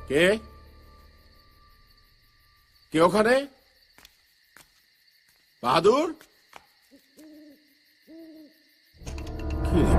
কে কে ওখানে? বাহাদুর? কি রে?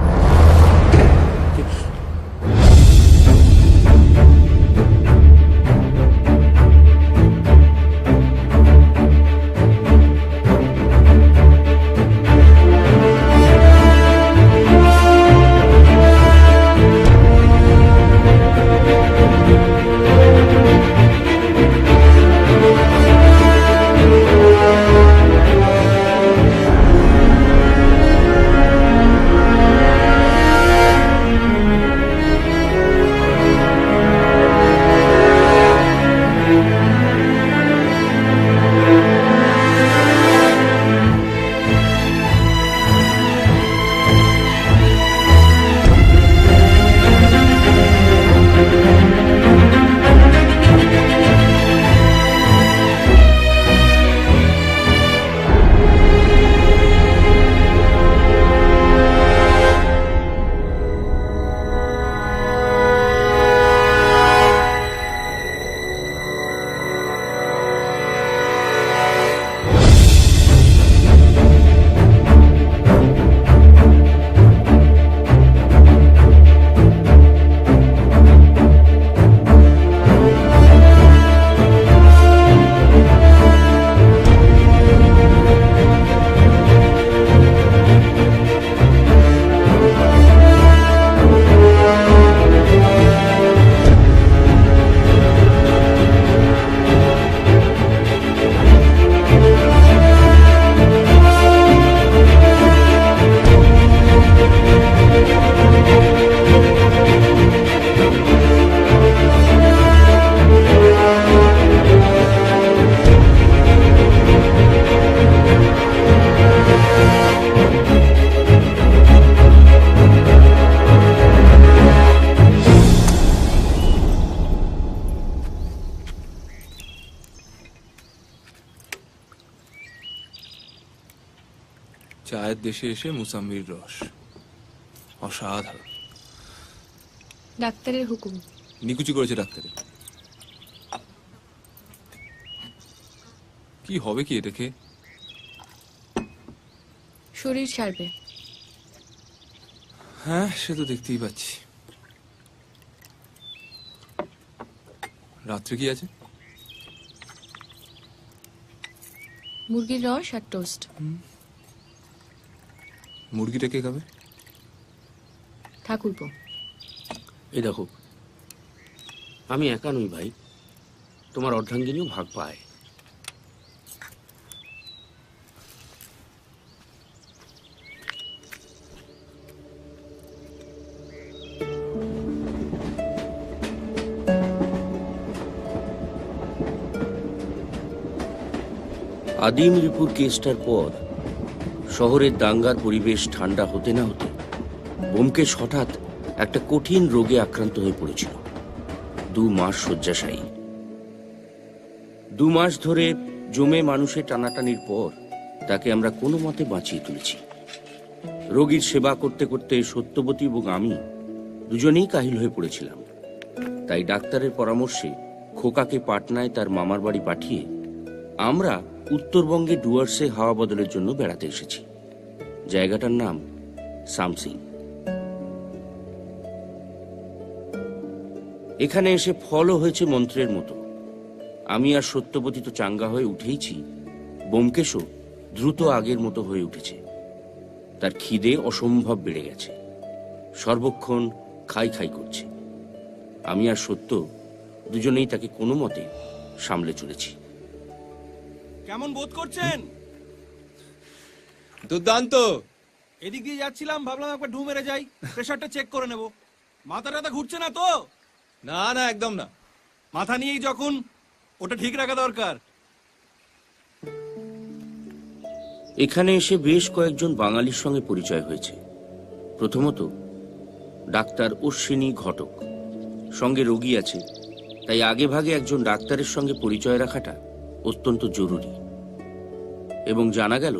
চায়ের দেশে এসে মুসাম্বির রস অসাধারণ। ডাক্তারের হুকুম। নিকুচি করেছে ডাক্তারে। কি হবে কি এটা খেয়ে? শরীর ছাড়বে। হ্যাঁ, সে তো দেখতেই পাচ্ছি। রাত্রে কি আছে? মুরগির রস আর টোস্ট। মুরগিটা কে খাবে? ঠাকুরপো। এই দেখো, আমি একা নই ভাই, তোমার অর্ধাঙ্গিনীও ভাগ পায়। আদিম রিপুর কেসটার পর শহরের দাঙ্গার পরিবেশ ঠান্ডা হতে না হতে ব্যোমকেশ হঠাৎ একটা কঠিন রোগে আক্রান্ত হয়ে পড়েছিল। 2 মাস শয্যাশায়ী। 2 মাস ধরে জমে মানুষের টানাটানির পর তাকে আমরা কোনো মতে বাঁচিয়ে তুলেছি। রোগীর সেবা করতে করতে সত্যবতী এবং আমি দুজনেই কাহিল হয়ে পড়েছিলাম। তাই ডাক্তারের পরামর্শে খোকাকে পাটনায় তার মামার বাড়ি পাঠিয়ে আমরা উত্তরবঙ্গে ডুয়ার্সে হাওয়া বদলের জন্য বেড়াতে এসেছি। জায়গাটার নাম সামসিং। এখানে এসে ফলও হয়েছে মন্ত্রের মতো। আমি আর সত্যবতী তো চাঙ্গা হয়ে উঠেইছি, ব্যোমকেশও দ্রুত আগের মতো হয়ে উঠেছে। তার খিদে অসম্ভব বেড়ে গেছে, সর্বক্ষণ খাই খাই করছে। আমি আর সত্য দুজনেই তাকে কোনো মতে সামলে চলেছি। কেমন বোধ করছেন? দুর্দান্ত। এদিক দিয়ে যাচ্ছিলাম, ভাবলাম একবার ঢু মেরে যাই, প্রেশারটা চেক করে নেব। মাথা টাথা ঘুরছে না তো? না না, একদম না। মাথা নিয়েই যখন, ওটা ঠিক রাখা দরকার। এখানে এসে বেশ কয়েকজন বাঙালির সঙ্গে পরিচয় হয়েছে। প্রথমত ডাক্তার অশ্বিনী ঘটক, সঙ্গে রোগী আছে, তাই আগে ভাগে একজন ডাক্তারের সঙ্গে পরিচয় রাখাটা অত্যন্ত জরুরি। এবং জানা গেল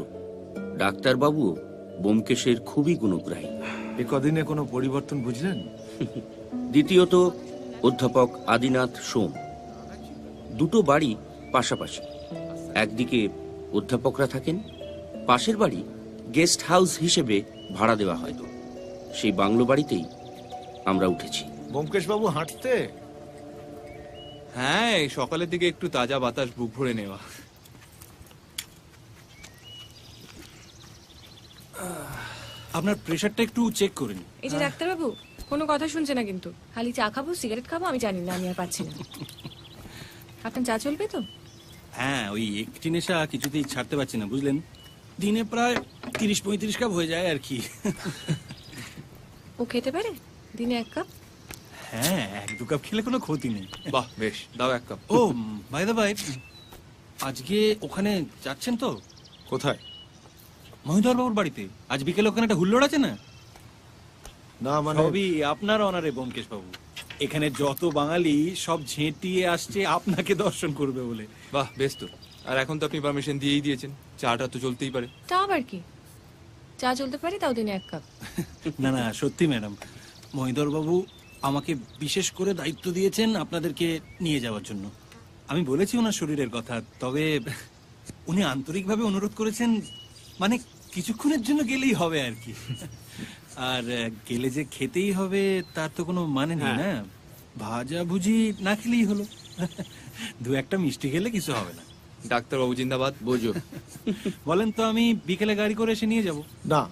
ডাক্তারবাবুও ব্যোমকেশের খুবই গুণগ্রাহী। এ কদিনে কোনো পরিবর্তন বুঝলেন? দ্বিতীয়ত অধ্যাপক আদিনাথ সোম। দুটো বাড়ি পাশাপাশি। একদিকে অধ্যাপকরা থাকেন, পাশের বাড়ি গেস্ট হাউস হিসেবে ভাড়া দেওয়া হয়। সেই বাংলো বাড়িতেই আমরা উঠেছি। ব্যোমকেশ বাবু হাঁটতে? হ্যাঁ, এই সকালের দিকে একটু তাজা বাতাস বুক ভরে নেওয়া। আপনার প্রেশারটা একটু চেক করে নিন। এই যে ডাক্তারবাবু, কোনো কথা শুনছে না কিন্তু। খালি চা খাবো, সিগারেট খাবো, আমি জানি না, আমি আর পাচ্ছি না। আপনার চা চলবে তো? হ্যাঁ, ওই একটি নেশা কিছুতেই ছাড়তে পারছি না, বুঝলেন। দিনে প্রায় 30-35 কাপ হয়ে যায় আর কি। ও খেতে পারে দিনে 1 কাপ? হ্যাঁ, 1-2 কাপ খেলে কোনো ক্ষতি নেই। বাহ, বেশ, দাও 1 cup. Oh by the way, আজকে ওখানে যাচ্ছেন তো? কোথায়? মহিধর বাবুর বাড়িতে আজ বিকেলে ওখানে একটা হুল্লোড় আছে না? না মানে সবই আপনার অনারে ব্যোমকেশ বাবু। এখানে যত বাঙালি সব ঝেঁটিয়ে আসছে আপনাকে দর্শন করবে বলে। বাহ, বেশ তো। আর এখন তো আপনি পারমিশন দিয়েই দিয়েছেন, চাটা তো চলতেই পারে। তা আবার কি, চা চলতে পারে, তাও দিনে 1 কাপ। না না, সত্যি ম্যাডাম, মহিধর বাবু আমাকে বিশেষ করে দায়িত্ব দিয়েছেন আপনাদেরকে নিয়ে যাওয়ার জন্য। আমি বলেছি ওনার শরীরের কথা, তবে উনি আন্তরিকভাবে অনুরোধ করেছেন, মানে কিছুক্ষণের জন্য গেলেই হবে আর কি। আর গেলে যে খেতেই হবে তার তো কোনো মানে নেই না। ভাজা ভুজি না খেলেই হলো। 2-1টা মিষ্টি খেলে কিছু হবে না। ডাক্তারবাবু জিন্দাবাদ। বোঝো, বলেন তো, আমি বিকেলে গাড়ি করে এসে নিয়ে যাব? না,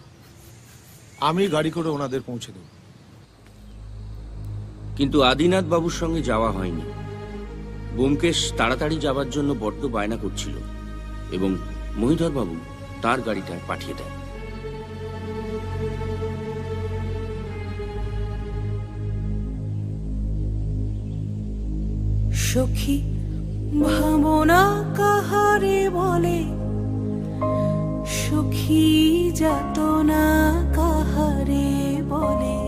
আমি গাড়ি করে ওনাদের পৌঁছে দেব। কিন্তু আদিনাথ বাবুর সঙ্গে যাওয়া হয়নি। ব্যোমকেশ তাড়াতাড়ি যাবার জন্য বড্ড বায়না করছিল এবং মহিধর বাবু তার গাড়িটা পাঠিয়ে দেয়। সখী ভাবনা কাহারে বলে, সখী যাতনা কাহারে বলে,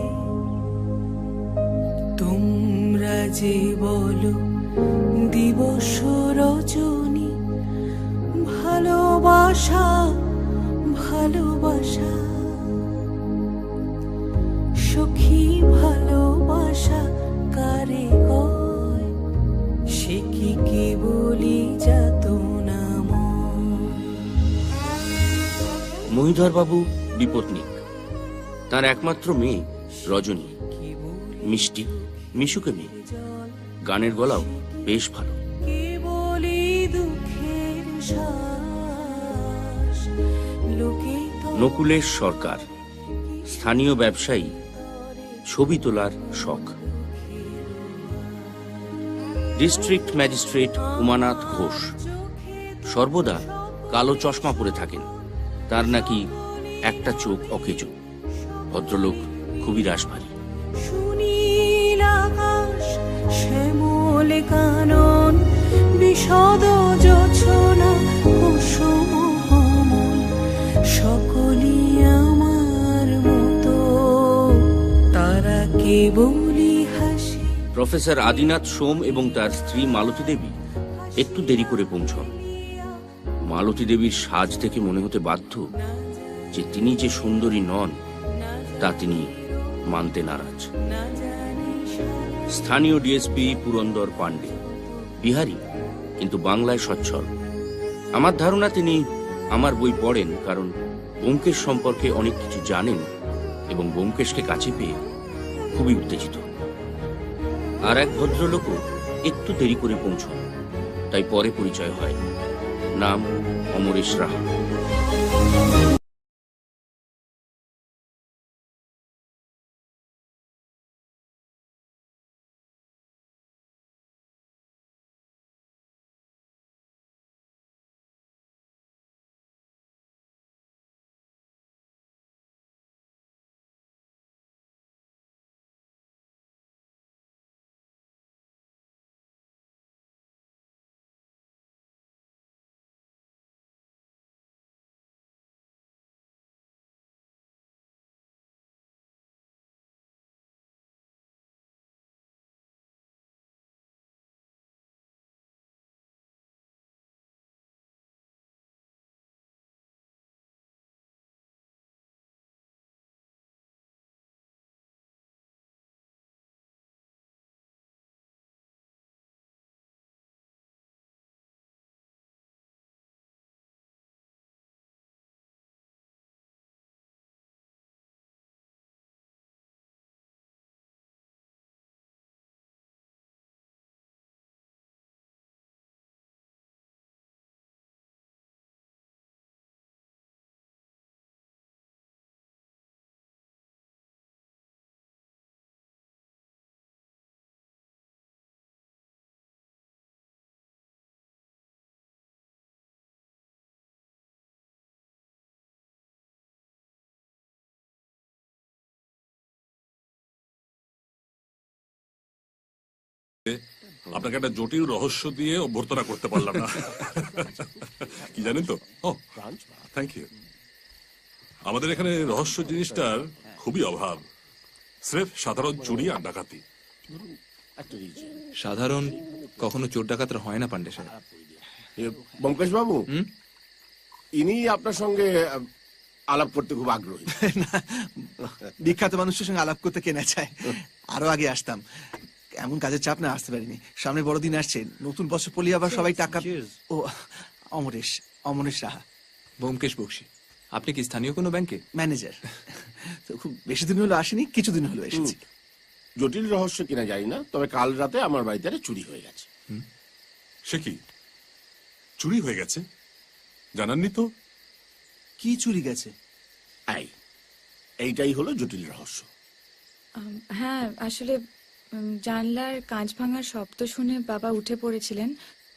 তোমরা যে বলো দিবস রজনী, ভালোবাসা ভালোবাসা, সখী ভালোবাসা কারে কয়, সে কি কেবলই যাতনা ময়। মহিধর বাবু বিপত্নিক। তার একমাত্র মেয়ে রজনী মিষ্টি, মিশুকে মেয়ে। গানের গলাও বেশ ভালো। কেবলই দুঃখের শ্বাস, লোকে তো নকুলেশ সরকার, স্থানীয় ব্যবসায়ী, ছবি তোলার শখ। ডিস্ট্রিক্ট ম্যাজিস্ট্রেট উমানাথ ঘোষ সর্বদা কালো চশমা পরে থাকেন। তার নাকি একটা চোখ অকেজো। ভদ্রলোক খুবই রাশভারী। সুনীল আকাশ, শ্যামল কানন, বিশদ যোছনা, কুসুম কমল, সকলই আমার মতো, তারা কেবলই হাসি। প্রফেসর আদিনাথ সোম এবং তার স্ত্রী মালতী দেবী একটু দেরি করে পৌঁছন। মালতী দেবীর সাজ দেখে মনে হতে বাধ্য যে তিনি যে সুন্দরী নন তা তিনি মানতে নারাজ। স্থানীয় ডিএসপি পুরন্দর পাণ্ডে বিহারি, কিন্তু বাংলায় সচ্ছল। আমার ধারণা তিনি আমার বই পড়েন, কারণ ব্যোমকেশ সম্পর্কে অনেক কিছু জানেন এবং ব্যোমকেশকে কাছে পেয়ে খুবই উত্তেজিত। আর এক ভদ্রলোকও একটু দেরি করে পৌঁছন, তাই পরে পরিচয় হয়। নাম অমরেশ রাহা। আপনাকে একটা জটিল রহস্য দিয়ে অভ্যর্থনা করতে পারলাম না। কি জানেন তো? ও থ্যাংক ইউ। আমাদের এখানে রহস্য জিনিসটার খুবই অভাব। স্রেফ সাধারণ চুরি আর ডাকাতি। সাধারণ কখনো চোর ডাকাতরা হয় না পান্ডে সাহেব। ব্যোমকেশ বাবু, ইনি আপনার সঙ্গে আলাপ করতে খুব আগ্রহী। বিখ্যাত মানুষের সঙ্গে আলাপ করতে কেনা চায়। আরো আগে আসতাম, এমন কাজের চাপ না আসতে পারিনি। সামনে বড়দিন আসছে, নতুন বছর পড়লে আবার সবাই টাকা। ও অমরেশ, অমরেশ সাহা, ব্যোমকেশ বক্সী। আপনি কি স্থানীয় কোনো ব্যাংকে? ম্যানেজার। তো খুব বেশি দিন হলো আসেনি, কিছুদিন হলো এসেছি। জটিল রহস্য কিনা জানি না, তবে কাল রাতে আমার বাড়িতে একটা চুরি হয়ে গেছে। সে কি চুরি হয়ে গেছে? জানাননি তো? কি চুরি গেছে? এইটাই হলো জটিল রহস্য। হ্যাঁ, আসলে জানলার কাঁচ ভাঙার শব্দ শুনে বাবা উঠে পড়েছিলেন,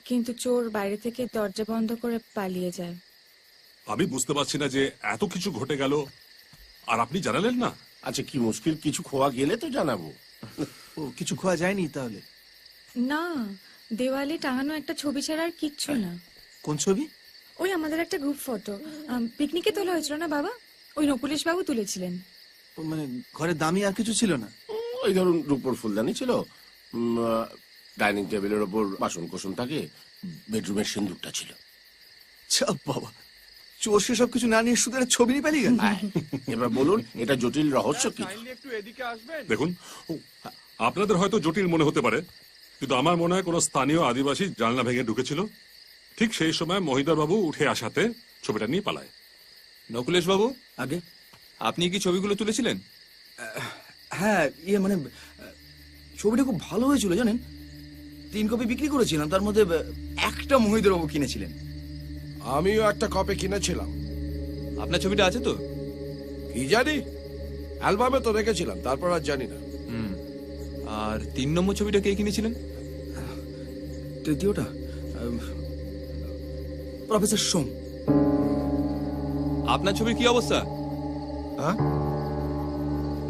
কিন্তু চোর বাইরে থেকে দরজা বন্ধ করে পালিয়ে যায়। আমি বুঝতে পারছি না যে এত কিছু ঘটে গেল আর আপনি জানালেন না। আচ্ছা, কি মুশকিল, কিছু খোয়া গেলে তো জানাবো। ও কিছু খোয়া যায়নি তাহলে? না, দেওয়ালে টাঙানো একটা ছবি ছাড়া আর কিচ্ছু না। কোন ছবি? ওই আমাদের একটা গ্রুপ ফটো, পিকনিকে তোলা হয়েছিল না বাবা, ওই নকুলেশ বাবু তুলেছিলেন। ও মানে ঘরে দামি আর কিছু ছিল না? ওই ধরুন রূপোর ফুলদানি ছিল, ডাইনিং টেবিলের ওপর বাসন কোসন থাকে, বেডরুমের সিন্দুকটা ছিল। চাপ বাবা, চোর সে সব কিছু না নিয়ে শুধু একটা ছবি নিয়ে পালিয়ে গেল। এবার বলুন, এটা জটিল রহস্য কি? দেখুন, আপনাদের হয়তো জটিল মনে হতে পারে, কিন্তু আমার মনে হয় কোনো স্থানীয় আদিবাসী জানলা ভেঙে ঢুকেছিল। ঠিক সেই সময় মহিদর বাবু উঠে আসাতে ছবিটা নিয়ে পালায়। নকুলেশ বাবু, আগে আপনি কি ছবিগুলো তুলেছিলেন? হ্যাঁ, মানে ছবিটা খুব ভালো হয়েছিল জানেন। 3 কপি বিক্রি করেছিলাম, তার মধ্যে একটা মহিদর বাবু কিনেছিলেন। আমিও একটা কপি কিনেছিলাম। আপনার ছবিটা আছে তো? কি জানি, অ্যালবামে তো রেখেছিলাম, তারপর আর জানি না। আর 3 নম্বর ছবিটা কে কিনেছিলেন? তৃতীয়টা প্রফেসর সোম। আপনার ছবির কি অবস্থা? হ্যাঁ,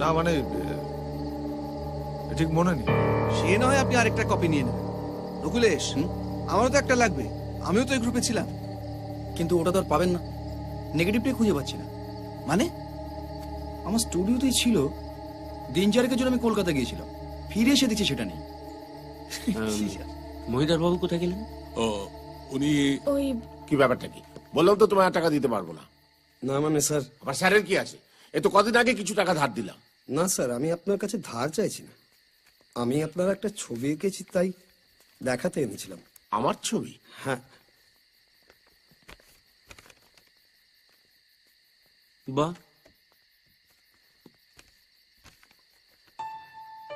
না মানে ঠিক মনে নেই। সে নয়, আপনি আরেকটা কপি নিয়ে নেবেন। নকুলেশ, আমারও তো একটা লাগবে, আমিও তো এই গ্রুপে ছিলাম। কিন্তু ওটা তো আর পাবেন না, নেগেটিভটাই খুঁজে পাচ্ছি না। মানে? আমার স্টুডিওতেই ছিল, দিন 4 জন্য আমি কলকাতা গিয়েছিলাম, ফিরে এসে দেখছি সেটা নেই। মহিদার বাবু কোথায় গেলেন? ও উনি ওই কি ব্যাপারটা কি? বললাম তো তোমার টাকা দিতে পারবো না। না মানে স্যার, আবার স্যারের কি আছে? এ তো কদিন আগে কিছু টাকা ধার দিলাম। না স্যার, আমি আপনার কাছে ধার চাইছি না। আমি আপনার একটা ছবি এঁকেছি, তাই দেখাতে এনেছিলাম। আমার ছবি? হ্যাঁ। বাহ,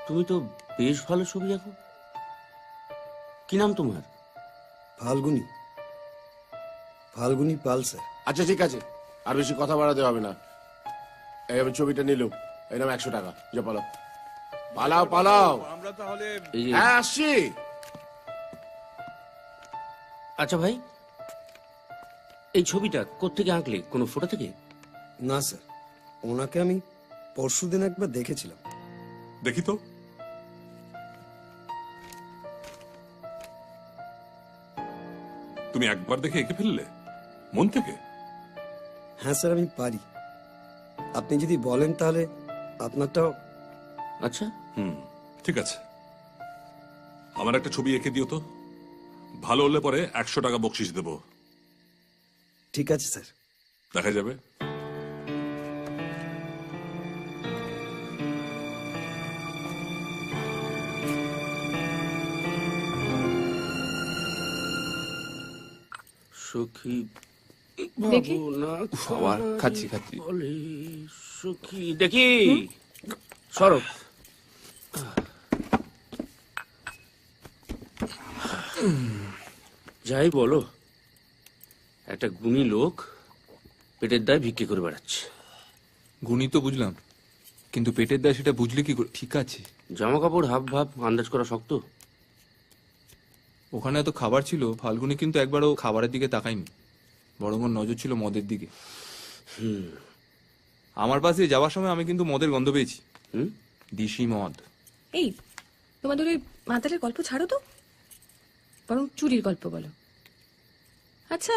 তুমি তো বেশ ভালো ছবি আঁকো। কি নাম তোমার? ফাল্গুনি, ফাল্গুনি পাল স্যার। আচ্ছা ঠিক আছে, আর বেশি কথা বাড়াতে হবে না। এই আমি ছবিটা নিলাম, এই নাম 100 টাকা। যা পালাও, পালাও পালাও। আমরা তাহলে এই যে, হ্যাঁ আসছি। আচ্ছা ভাই, এই ছবিটা কোত্থেকে আঁকলে? কোনো ফটো থেকে? না স্যার, ওনাকে আমি পরশুদিন একবার দেখেছিলাম। দেখি তো। তুমি একবার দেখে এঁকে ফেললে মন থেকে? হ্যাঁ স্যার, আমি পারি। আপনি যদি বলেন তাহলে আপনারটাও। আচ্ছা, ঠিক আছে, আমার একটা ছবি এঁকে দিও তো। ভালো হলে পরে 100 টাকা বকশিস দেব। ঠিক আছে স্যার। দেখা যাবে। সখী দেখি। বাবা, খাচ্ছি খাচ্ছি। বলে সখী দেখি, সরো। যাই বলো, একটা গুণী লোক পেটের দায় ভিক্ষে করে বেড়াচ্ছে। গুণী তো বুঝলাম, কিন্তু পেটের দায় সেটা বুঝলে কি করে? ঠিক আছে, জামা কাপড় হাব ভাব আন্দাজ করা শক্ত। ওখানে এত খাবার ছিল, ফাল্গুনি কিন্তু একবারও খাবারের দিকে তাকায়নি, বরং ওর নজর ছিল মদের দিকে। আমার পাশে যাওয়ার সময় আমি কিন্তু মদের গন্ধ পেয়েছি। দিশি মদ। এই তোমাদের ওই মাতালের গল্প ছাড়ো তো, বরং চুরির গল্প বলো। আচ্ছা,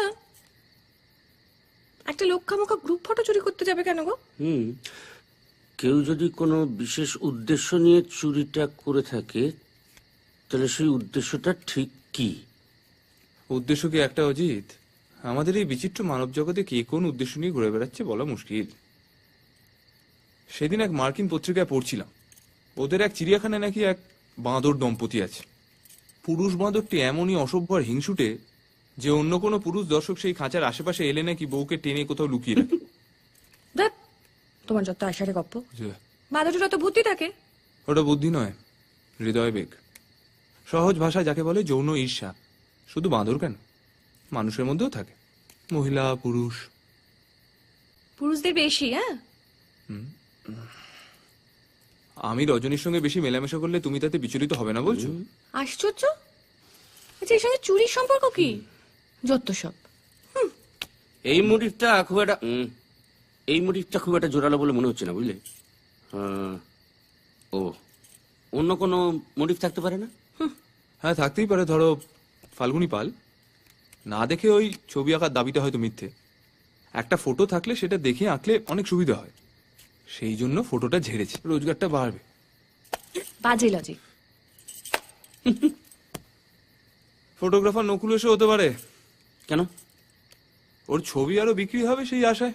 একটা লক্ষামুখা গ্রুপ ফটো চুরি করতে যাবে কেন গো? কেউ যদি কোনো বিশেষ উদ্দেশ্য নিয়ে চুরিটা করে থাকে, তাহলে সেই উদ্দেশ্যটা ঠিক কি? উদ্দেশ্য কি একটা অজিত? আমাদের এই বিচিত্র মানব জগতে কে কোন উদ্দেশ্য নিয়ে ঘুরে বেড়াচ্ছে বলা মুশকিল। সেদিন এক মার্কিন পত্রিকায় পড়ছিলাম, ওদের এক চিড়িয়াখানায় নাকি এক বাঁদর দম্পতি আছে। পুরুষ বাঁদরটি এমনই অসভ্য আর হিংসুটে যে অন্য কোনো পুরুষ দর্শক সেই খাঁচার আশেপাশে এলে নাকি বউকে টেনে কোথাও লুকিয়ে রাখে। দেখ, তোমার যত আশারে গপ্প, বাদরটা তো বুদ্ধি থাকে। ওটা বুদ্ধি নয়, হৃদয় বেগ। সহজ ভাষায় যাকে বলে যৌন ঈর্ষা। শুধু বাঁদর কেন, মানুষের মধ্যেও থাকে, মহিলা পুরুষ। পুরুষদের বেশি? হ্যাঁ, আমি রজনীর সঙ্গে বেশি মেলামেশা করলে তুমি তাতে বিচলিত হবে না বলছো? আশ্চর্য। আচ্ছা, এর সঙ্গে চুরির সম্পর্ক কি? যত সব। এই মোটিভটা খুব একটা জোরালো বলে মনে হচ্ছে না, বুঝলে? ও, অন্য কোনো মোটিভ থাকতে পারে না? হ্যাঁ, থাকতেই পারে। ধরো ফাল্গুনী পাল না দেখে ওই ছবি আঁকার দাবিটা হয়তো মিথ্যে। একটা ফটো থাকলে সেটা দেখে আঁকলে অনেক সুবিধা হয়, সেই জন্য ফটোটা ঝেড়েছে, রোজগারটা বাড়বে। বাজে লজিক। ফটোগ্রাফার নকুল এসে হতে পারে। কেন? ওর ছবি আরো বিক্রি হবে সেই আশায়।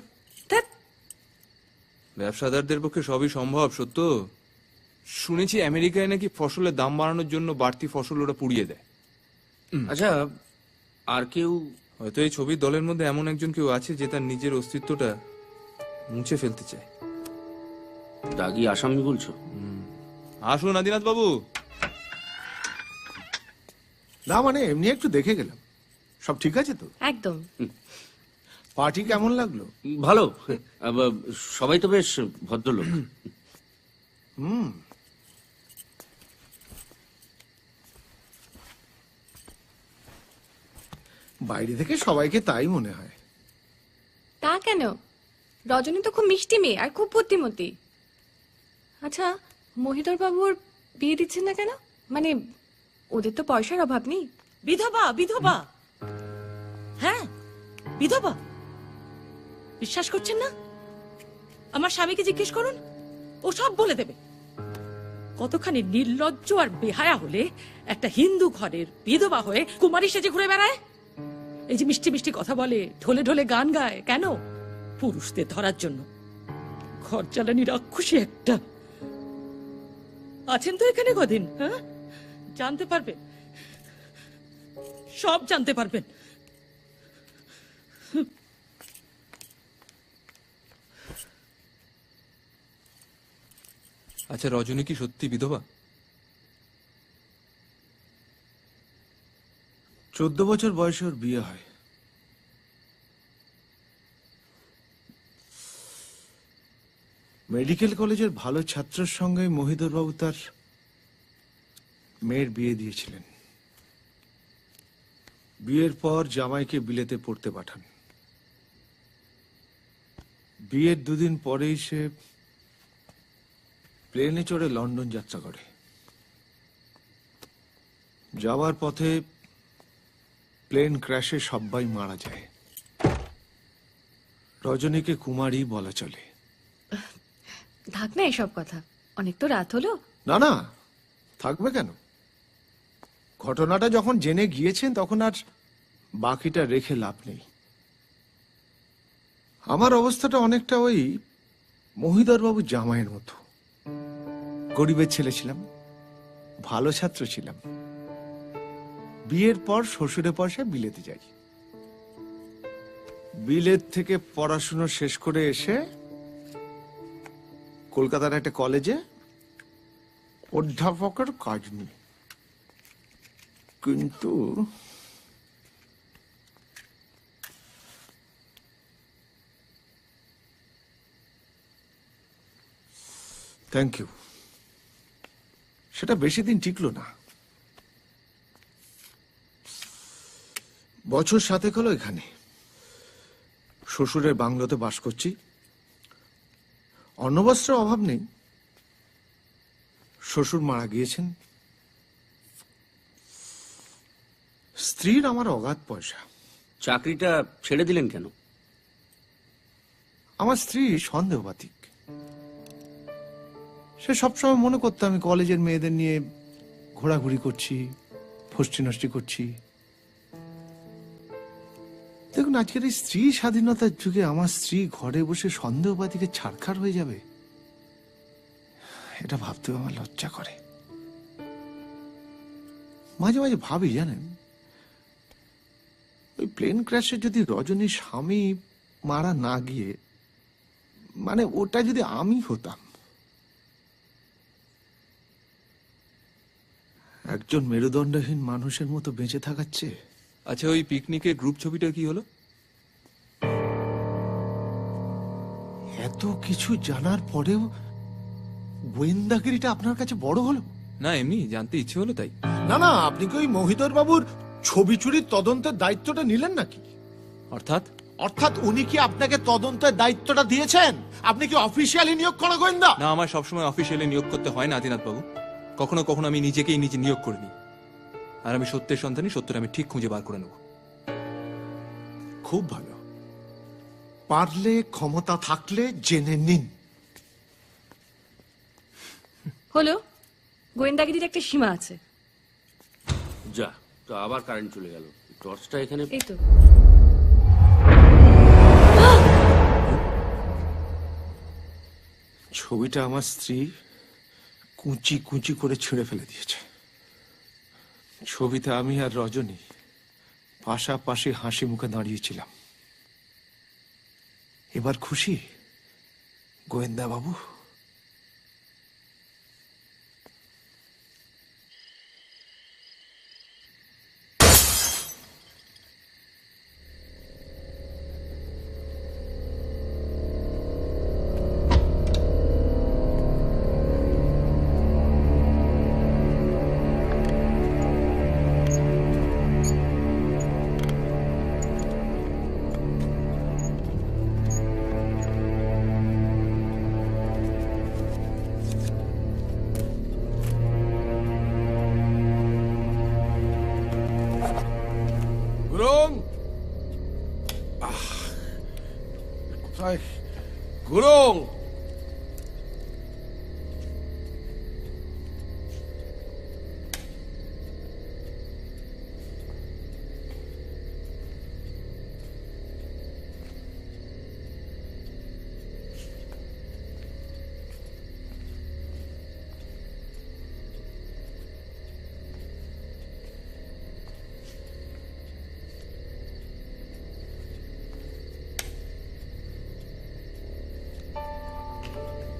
ব্যবসাদারদের পক্ষে সবই সম্ভব, সত্য। শুনেছি আমেরিকায় নাকি ফসলের দাম বাড়ানোর জন্য বাড়তি ফসল ওরা পুড়িয়ে দেয়। আচ্ছা, আর কেউ? হয়তো এই ছবির দলের মধ্যে এমন একজন কেউ আছে যে তার নিজের অস্তিত্বটা মুছে ফেলতে চায়। দাগি আসামি বলছো? আসুন আদিনাথ বাবু। না মানে এমনি একটু দেখে গেলাম। সব ঠিক আছে তো? একদম। পার্টি কেমন লাগলো? ভালো, সবাই তো বেশ ভদ্রলোক। বাইরে থেকে সবাইকে তাই মনে হয়। তা কেন? রজনী তো খুব মিষ্টি মেয়ে আর খুব বুদ্ধিমতী। আচ্ছা, মহিধর বাবুর বিয়ে দিচ্ছেন না কেন? মানে ওদের তো পয়সার অভাব নেই। বিধবা, বিধবা। হ্যাঁ, বিধবা। বিশ্বাস করছেন না? আমার স্বামীকে জিজ্ঞেস করুন, ও সব বলে দেবে। কতখানি নির্লজ্জ আর বেহায়া হলে একটা হিন্দু ঘরের বিধবা হয়ে কুমারী সেজে ঘুরে বেড়ায়। এই যে মিষ্টি মিষ্টি কথা বলে, ঢোলে ঢোলে গান গায়, কেন? পুরুষদের ধরার জন্য। ঘর জ্বালানি রাক্ষসী একটা। আছেন তো এখানে কদিন, হ্যাঁ? জানতে পারবেন, সব জানতে পারবেন। আচ্ছা, রজনী কি সত্যি বিধবা? 14 বছর বয়সে ওর বিয়ে হয়। মেডিকেল কলেজের ভালো ছাত্রের সঙ্গে মহিধর বাবু তার মেয়ের বিয়ে দিয়েছিলেন। বিয়ের পর জামাইকে বিলেতে পড়তে পাঠান। বিয়ের 2 দিন পরেই সে প্লেনে চড়ে লন্ডন যাত্রা করে। যাওয়ার পথে প্লেন ক্র্যাশে সবাই মারা যায়। রজনীকে কুমারী বলা চলে। থাক না এসব কথা, অনেক তো রাত হলো। না না, থাকবে কেন? ঘটনাটা যখন জেনে গিয়েছেন তখন আর বাকিটা রেখে লাভ নেই। আমার অবস্থাটা অনেকটা ওই মহিধর বাবু জামাইয়ের মতো। গরিবের ছেলে ছিলাম, ভালো ছাত্র ছিলাম। বিয়ের পর শ্বশুরের পয়সায় বিলেতে যাই। বিলেত থেকে পড়াশুনো শেষ করে এসে কলকাতার একটা কলেজে অধ্যাপকের কাজ নিই। কিন্তু থ্যাংক ইউ, সেটা বেশি দিন টিকলো না। বছর 7 হলো এখানে শ্বশুরের বাংলোতে বাস করছি। অন্নবস্ত্রের অভাব নেই। শ্বশুর মারা গিয়েছেন, স্ত্রীর আমার অগাধ পয়সা। চাকরিটা ছেড়ে দিলেন কেন? আমার স্ত্রী সন্দেহবাতিক। সে সবসময় মনে করতো আমি কলেজের মেয়েদের নিয়ে ঘোরাঘুরি করছি, ফষ্টি নষ্টি করছি। দেখুন, আজকের এই স্ত্রী স্বাধীনতার যুগে আমার স্ত্রী ঘরে বসে সন্দেহবাদীকে ছাড়খাড় হয়ে যাবে, এটা ভাবতেও আমার লজ্জা করে। মাঝে মাঝে ভাবি, জানেন, ওই প্লেন ক্র্যাশে যদি রজনীর স্বামী মারা না গিয়ে, মানে ওটা যদি আমি হতাম, একজন মেরুদণ্ডহীন মানুষের মতো বেঁচে থাকার চেয়ে। আচ্ছা, ওই পিকনিকে গ্রুপ ছবিটা কি হলো? এত কিছু জানার পরেও গোয়েন্দাগিরিটা আপনার কাছে বড় হলো? না, এমনি জানতে ইচ্ছে হলো তাই। না না, আপনি কি ওই মহিধর বাবুর ছবি চুরির তদন্তের দায়িত্বটা নিলেন নাকি? অর্থাৎ? অর্থাৎ উনি কি আপনাকে তদন্তের দায়িত্বটা দিয়েছেন? আপনি কি অফিসিয়ালি নিয়োগ করা গোয়েন্দা? না, আমার সবসময় অফিসিয়ালি নিয়োগ করতে হয় না আদিনাথ বাবু। কখনো কখনো আমি নিজেকেই নিজে নিয়োগ করে নিই। আর আমি সত্যের সন্ধানী, সত্যটা আমি ঠিক খুঁজে বার করে নেব। খুব ভালো। পারলে, ক্ষমতা থাকলে জেনে নিন। হলো, গোয়েন্দাগিরির একটা সীমা আছে। যা, তো আবার কারেন্ট চলে গেল। টর্চটা এখানে। এই তো। ছবিটা আমার স্ত্রী কুচি কুচি করে ছিঁড়ে ফেলে দিয়েছে। ছবিতে আমি আর রজনী পাশাপাশি হাসি মুখে দাঁড়িয়েছিলাম। এবার খুশি গোয়েন্দা বাবু? গুরুং,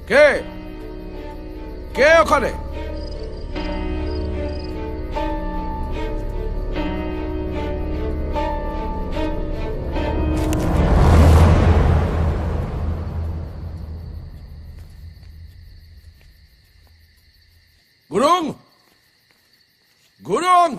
কে কে ওখানে? গুরুং, গুরুং,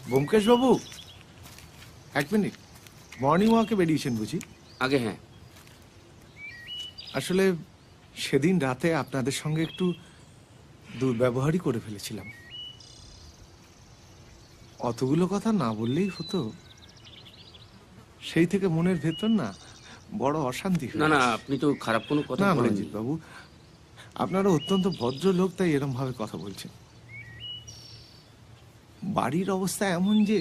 ব্যোমকেশ বাবু, এক মিনিট। মর্নিং ওয়াকে বেরিয়েছেন বুঝি? আগে হ্যাঁ। আসলে সেদিন রাতে আপনাদের সঙ্গে একটু দুর্ব্যবহারই করে ফেলেছিলাম। অতগুলো কথা না বললেই হতো। সেই থেকে মনের ভেতর না বড় অশান্তি হয়ে না না, গেছে। আপনি তো খারাপ কোনো কথা না বলেননি। রঞ্জিত বাবু, আপনারা অত্যন্ত ভদ্র লোক, তাই এরম ভাবে কথা বলছেন। বাড়ির অবস্থা এমন যে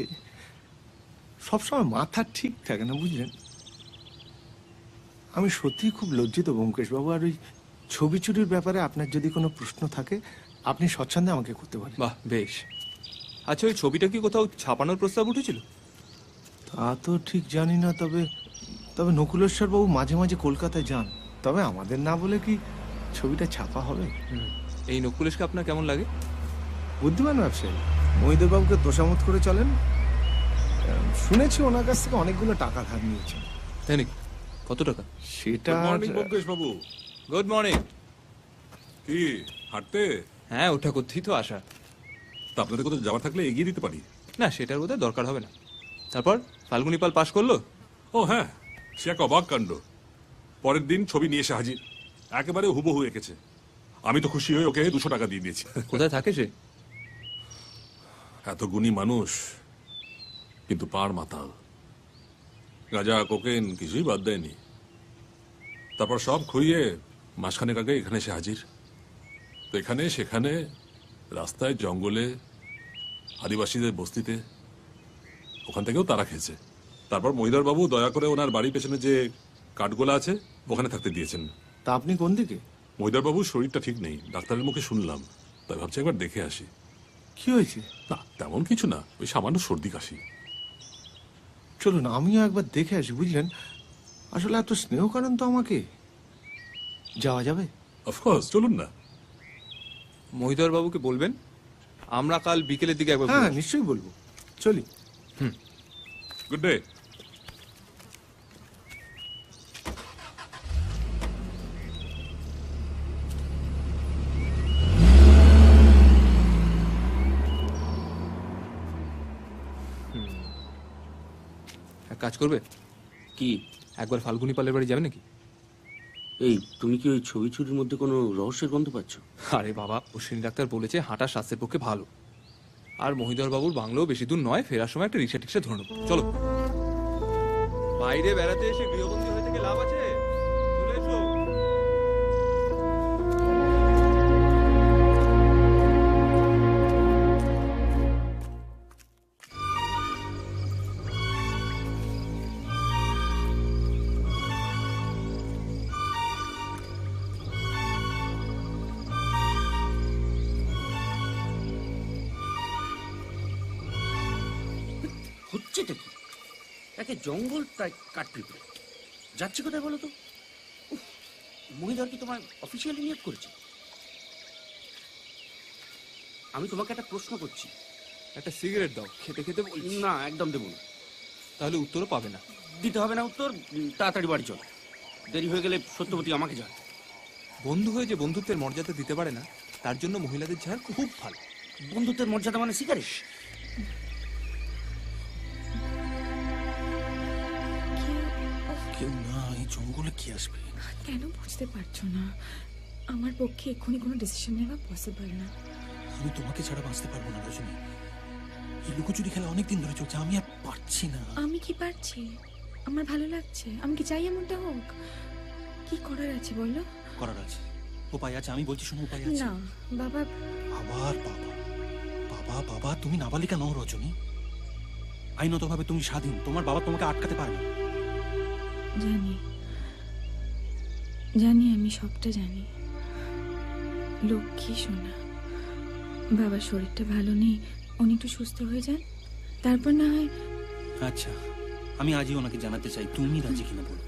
সবসময় মাথা ঠিক থাকে না, বুঝলেন? আমি সত্যি খুব লজ্জিত ব্যোমকেশ বাবু। আর ওই ছবি চুরির ব্যাপারে আপনার যদি কোনো প্রশ্ন থাকে, আপনি স্বচ্ছন্দে আমাকে করতে পারেন। বাহ, বেশ। আচ্ছা, ওই ছবিটা কি কোথাও ছাপানোর প্রস্তাব উঠেছিল? তা তো ঠিক জানি না, তবে তবে নকুলেশ্বর বাবু মাঝে মাঝে কলকাতায় যান, তবে আমাদের না বলে কি ছবিটা ছাপা হবে? এই নকুলেশকে আপনার কেমন লাগে? বুদ্ধিমান ব্যবসায়ী, মহিদর বাবুকে তোষামত করে চলেন। শুনেছি ওনার কাছ থেকে অনেকগুলো টাকা ধার নিয়েছেন। তাই নাকি? কত টাকা? সেটা মর্নিং ব্যোমকেশ বাবু। Good morning. কি হাঁটতে? হ্যাঁ, ওঠা করতেই তো আসা। তা আপনাদের কোথাও যাওয়ার থাকলে এগিয়ে দিতে পারি। না, সেটার বোধহয় দরকার হবে না। তারপর ফাল্গুনি পাল পাশ করলো? ও হ্যাঁ, সে এক অবাক কাণ্ড। পরের দিন ছবি নিয়ে এসে হাজির, একেবারে হুবহু এঁকেছে। আমি তো খুশি হয়ে ওকে 200 টাকা দিয়ে দিয়েছি। কোথায় থাকে সে? এত গুণী মানুষ, কিন্তু পার মাতাল। গাঁজা কোকেন কিছুই বাদ দেয়নি। তারপর সব খুইয়ে মাসখানেক আগে এখানে এসে হাজির। তো এখানে সেখানে, রাস্তায়, জঙ্গলে, আদিবাসীদের বস্তিতে, ওখান থেকেও তারা খেয়েছে। তারপর মহিদার বাবু দয়া করে ওনার বাড়ির পেছনে যে কাঠগোলা আছে ওখানে থাকতে দিয়েছেন। তা আপনি কোন দিকে? মহিদার বাবুর শরীরটা ঠিক নেই, ডাক্তারের মুখে শুনলাম, তাই ভাবছি একবার দেখে আসি। কি হয়েছে? না তেমন কিছু না, ওই সামান্য সর্দি কাশি। চলুন আমিও একবার দেখে আসি, বুঝলেন? আসলে এত স্নেহ করেন তো আমাকে। যাওয়া যাবে? অফকোর্স, চলুন না। মহিদর বাবুকে বলবেন আমরা কাল বিকেলের দিকে একবার হ্যাঁ, নিশ্চয়ই বলবো। চলি। Good day. এক কাজ করবে কি? একবার ফাল্গুনি পালের বাড়ি যাবে নাকি? এই, তুমি কি ওই ছবি চুরির মধ্যে কোনো রহস্যের গন্ধ পাচ্ছ? আরে বাবা, অশ্বিনী ডাক্তার বলেছে হাঁটা স্বাস্থ্যের পক্ষে ভালো। আর মহিদর বাবুর বাংলো বেশি দূর নয়, ফেরার সময় একটা রিক্সা টিক্সা ধরে নেবো। চলো। বাইরে বেড়াতে এসে গৃহবন্দী হয়ে থেকে লাভ আছে? চলে এসো। হচ্ছেটা কি? একে জঙ্গল তাই কাটতে যাচ্ছে কোথায় বলো তো? মহিদার কি তোমার অফিসিয়ালি নিয়োগ করেছে? আমি তোমাকে একটা প্রশ্ন করছি। একটা সিগারেট দাও, খেতে খেতে বলছি। না, একদম দেবো না। তাহলে উত্তরও পাবে না। দিতে হবে না উত্তর, তাড়াতাড়ি বাড়ি চল। দেরি হয়ে গেলে সত্যবতী আমাকে যায়। বন্ধু হয়ে যে বন্ধুত্বের মর্যাদা দিতে পারে না, তার জন্য মহিলাদের ঝাড় খুব ভালো। বন্ধুত্বের মর্যাদা মানে সিগারেট? কেউ না, এই জঙ্গলে কি আসবে? কেন বুঝতে পারছো না? আমার পক্ষে এক্ষুনি কোনো ডিসিশন নেওয়া পসিবল না। আমি তোমাকে ছাড়া বাঁচতে পারবো না রজনী। এই লুকোচুরি খেলা অনেকদিন ধরে চলছে, আমি আর পারছি না। আমি কি পারছি? আমার ভালো লাগছে। আমি কি চাই এমনটা হোক? কি করার আছে বলো? করার আছে, উপায় আছে। আমি বলছি শোনো, উপায় আছে। না বাবা। আবার বাবা? বাবা বাবা, তুমি নাবালিকা নও রজনী। আইনতভাবে তুমি স্বাধীন, তোমার বাবা তোমাকে আটকাতে পারবে না। জানি জানি, আমি সবটা জানি। লক্ষ্মী সোনা, বাবার শরীরটা ভালো নেই, উনি একটু সুস্থ হয়ে যান, তারপর না হয়। আচ্ছা, আমি আজই ওনাকে জানাতে চাই, তুমি রাজি কিনা বলো।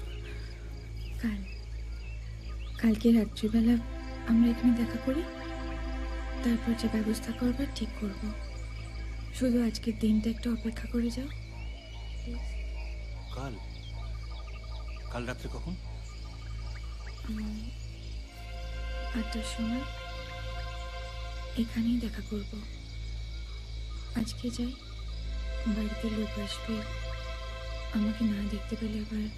কালকে রাত্রিবেলা আমরা এখানে দেখা করি, তারপর যে ব্যবস্থা করবার ঠিক করব। শুধু আজকের দিনটা একটু অপেক্ষা করে যাও। কাল? কাল রাত্রে কখন? 8টার সময় এখানেই দেখা করব। আজকে যাই, বাড়িতে লোক আসবে, আমাকে না দেখতে পেলে আবার।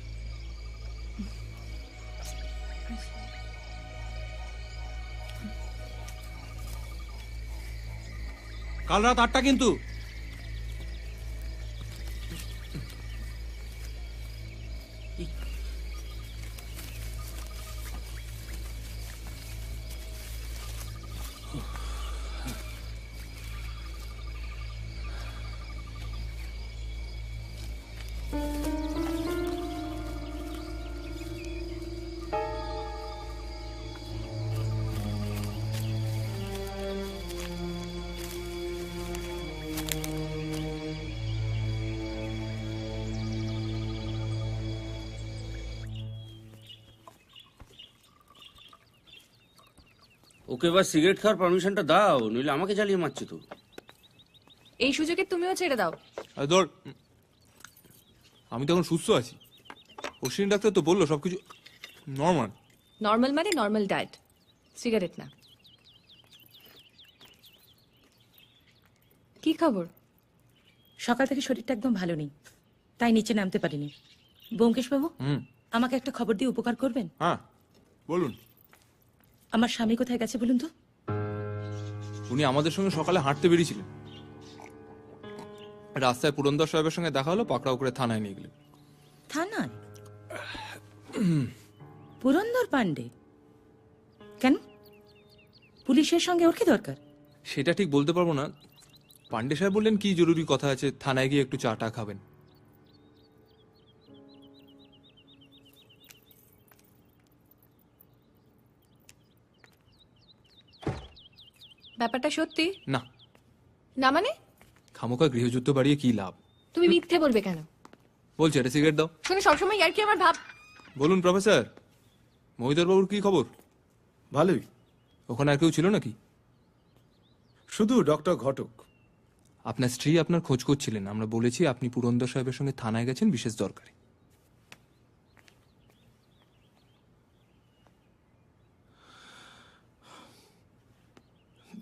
কাল রাত 8টা কিন্তু। ওকে এবার সিগারেট খাওয়ার পারমিশনটা দাও, নইলে আমাকে জ্বালিয়ে মারছে তো। এই সুযোগে তুমিও ছেড়ে দাও। আর ধর, আমি তখন সুস্থ আছি, অশ্বিনী ডাক্তার তো বললো সবকিছু নর্মাল। নর্মাল মানে নর্মাল ডায়েট, সিগারেট না। কি খবর? সকাল থেকে শরীরটা একদম ভালো নেই, তাই নিচে নামতে পারিনি। ব্যোমকেশ বাবু, আমাকে একটা খবর দিয়ে উপকার করবেন? হ্যাঁ বলুন। আমার স্বামী কোথায় গেছে বলুন তো? উনি আমাদের সঙ্গে সকালে হাঁটতে বেরিয়েছিলেন, রাস্তায় পুরন্দর সাহেবের সঙ্গে দেখা হলো, পাকড়াও করে থানায় নিয়ে গেলেন। থানায়? পুরন্দর পান্ডে কেন? পুলিশের সঙ্গে ওর কি দরকার? সেটা ঠিক বলতে পারবো না। পান্ডে সাহেব বললেন কি জরুরি কথা আছে, থানায় গিয়ে একটু চা টা খাবেন। ব্যাপারটা সত্যি না। না মানে? খামোকা গৃহযুদ্ধ বাড়িয়ে কি লাভ? তুমি মিথ্যে বলবে কেন? বলছে এটা সিগারেট দাও। শুনে সবসময় ইয়ার কি আমার ভাব। বলুন প্রফেসর, মহিধর বাবুর কি খবর? ভালোই। ওখানে আর কেউ ছিল নাকি? শুধু ডক্টর ঘটক। আপনার স্ত্রী আপনার খোঁজ করছিলেন, আমরা বলেছি আপনি পুরন্দর সাহেবের সঙ্গে থানায় গেছেন বিশেষ দরকারে।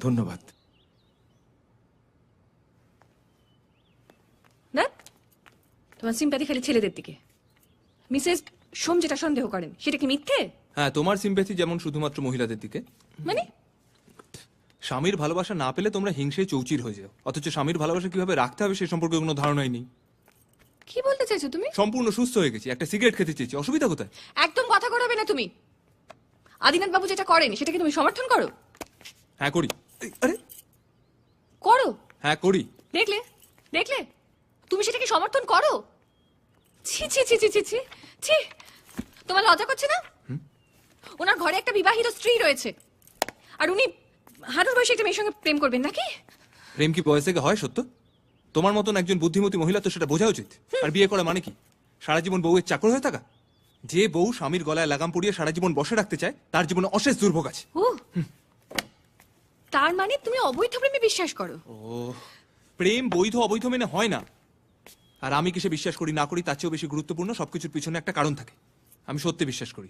ধন্যবাদ। না, তোমার সিম্প্যাথি খালি ছেলেদের দিকে। মিসেস সোম যেটা সন্দেহ করেন সেটা কি মিথ্যে? হ্যাঁ, তোমার সিম্প্যাথি যেমন শুধুমাত্র মহিলাদের দিকে। মানে? স্বামীর ভালোবাসা না পেলে তোমরা হিংসে চৌচির হয়ে যাও, অথচ স্বামীর ভালোবাসা কিভাবে রাখতে হবে সে সম্পর্কে কোনো ধারণাই নেই। কি বলতে চাইছো তুমি? সম্পূর্ণ সুস্থ হয়ে গেছি, একটা সিগারেট খেতে চেয়েছি, অসুবিধা কোথায়? একদম কথা করাবে না তুমি। আদিনাথ বাবু যেটা করেন সেটাকে তুমি সমর্থন করো? হ্যাঁ করি। আরে করো? হ্যাঁ করি। দেখলে দেখলে, তুমি সেটাকে সমর্থন করো? ছি ছি ছি ছি ছি ছি ছি, তোমার লজ্জা করছে না? ওনার ঘরে একটা বিবাহিত স্ত্রী রয়েছে, আর উনি হাঁটুর বয়সে একটা মেয়ের সঙ্গে প্রেম করবেন নাকি? প্রেম কি বয়স থেকে হয় সত্য? তোমার মতন একজন বুদ্ধিমতী মহিলা তো সেটা বোঝা উচিত। আর বিয়ে করা মানে কি? সারা জীবন বউয়ের চাকর হয়ে থাকা? যে বউ স্বামীর গলায় লাগাম পরিয়ে সারা জীবন বসে রাখতে চায় তার জীবনে অশেষ দুর্ভোগ আছে। ও, তার মানে তুমি অবৈধ প্রেমে বিশ্বাস করো? ও, প্রেম বৈধ অবৈধ মেনে হয় না। আর আমি কিসে বিশ্বাস করি না করি তার চেয়েও বেশি গুরুত্বপূর্ণ সবকিছুর পিছনে একটা কারণ থাকে। আমি সত্যি বিশ্বাস করি,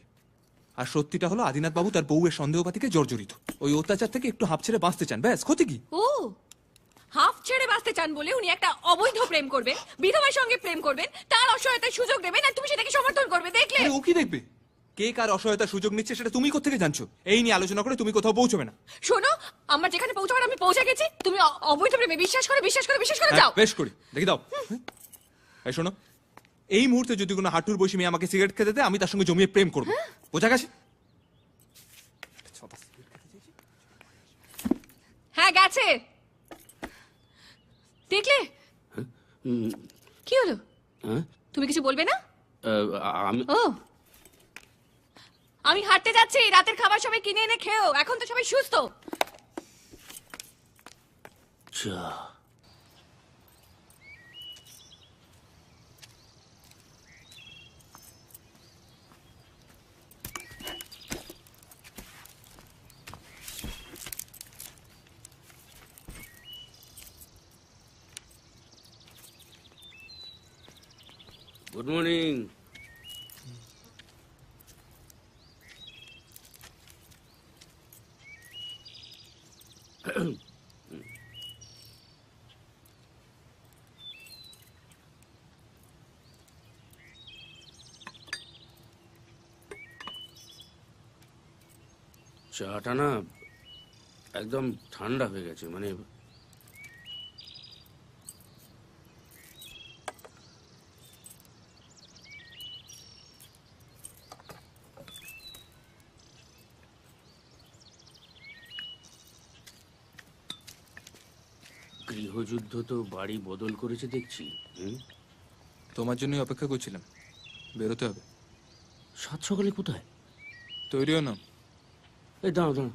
আর সত্যিটা হলো আদিনাথ বাবু তার বউয়ের সন্দেহপাতিকে জর্জরিত। ওই অত্যাচার থেকে একটু হাঁপ ছেড়ে বাঁচতে চান, ব্যাস। ক্ষতি কি? ও, হাফ ছেড়ে বাঁচতে চান বলে উনি একটা অবৈধ প্রেম করবেন, বিধবার সঙ্গে প্রেম করবেন, তার অসহায়তার সুযোগ দেবেন, আর তুমি সেটাকে সমর্থন করবে। দেখলে? আরে ও কি দেখবে? কে কার অসহায়তার সুযোগ নিচ্ছে সেটা তুমি কোত্থেকে জানছো? এই নিয়ে আলোচনা করে তুমি কোথাও পৌঁছবে না। শোনো, আমার যেখানে পৌঁছাবার আমি পৌঁছে গেছি, তুমি অবৈধ প্রেমে বিশ্বাস করো, বিশ্বাস করো, বিশ্বাস করো, যাও। বেশ করি, দেখি দাও। এই শোনো, এই মুহূর্তে যদি কোনো হাঁটুর বসে মেয়ে আমাকে সিগারেট খেতে দেয় আমি তার সঙ্গে জমিয়ে প্রেম করবো, বোঝা গেছে? হ্যাঁ গেছে। দেখলে? কি হলো? তুমি কিছু বলবে না? আমি ও, আমি হাঁটতে যাচ্ছি, রাতের খাবার সবাই কিনে এনে খেও, এখন তো সবাই সুস্থ। চা গুড মর্নিং। চাটা না একদম ঠান্ডা হয়ে গেছে, মানে গৃহযুদ্ধ তো বাড়ি বদল করেছে দেখছি। তোমার জন্যই অপেক্ষা করছিলাম, বেরোতে হবে। সাত সকালে কোথায়? তৈরিও না। এই দাঁড়াও দাঁড়াও,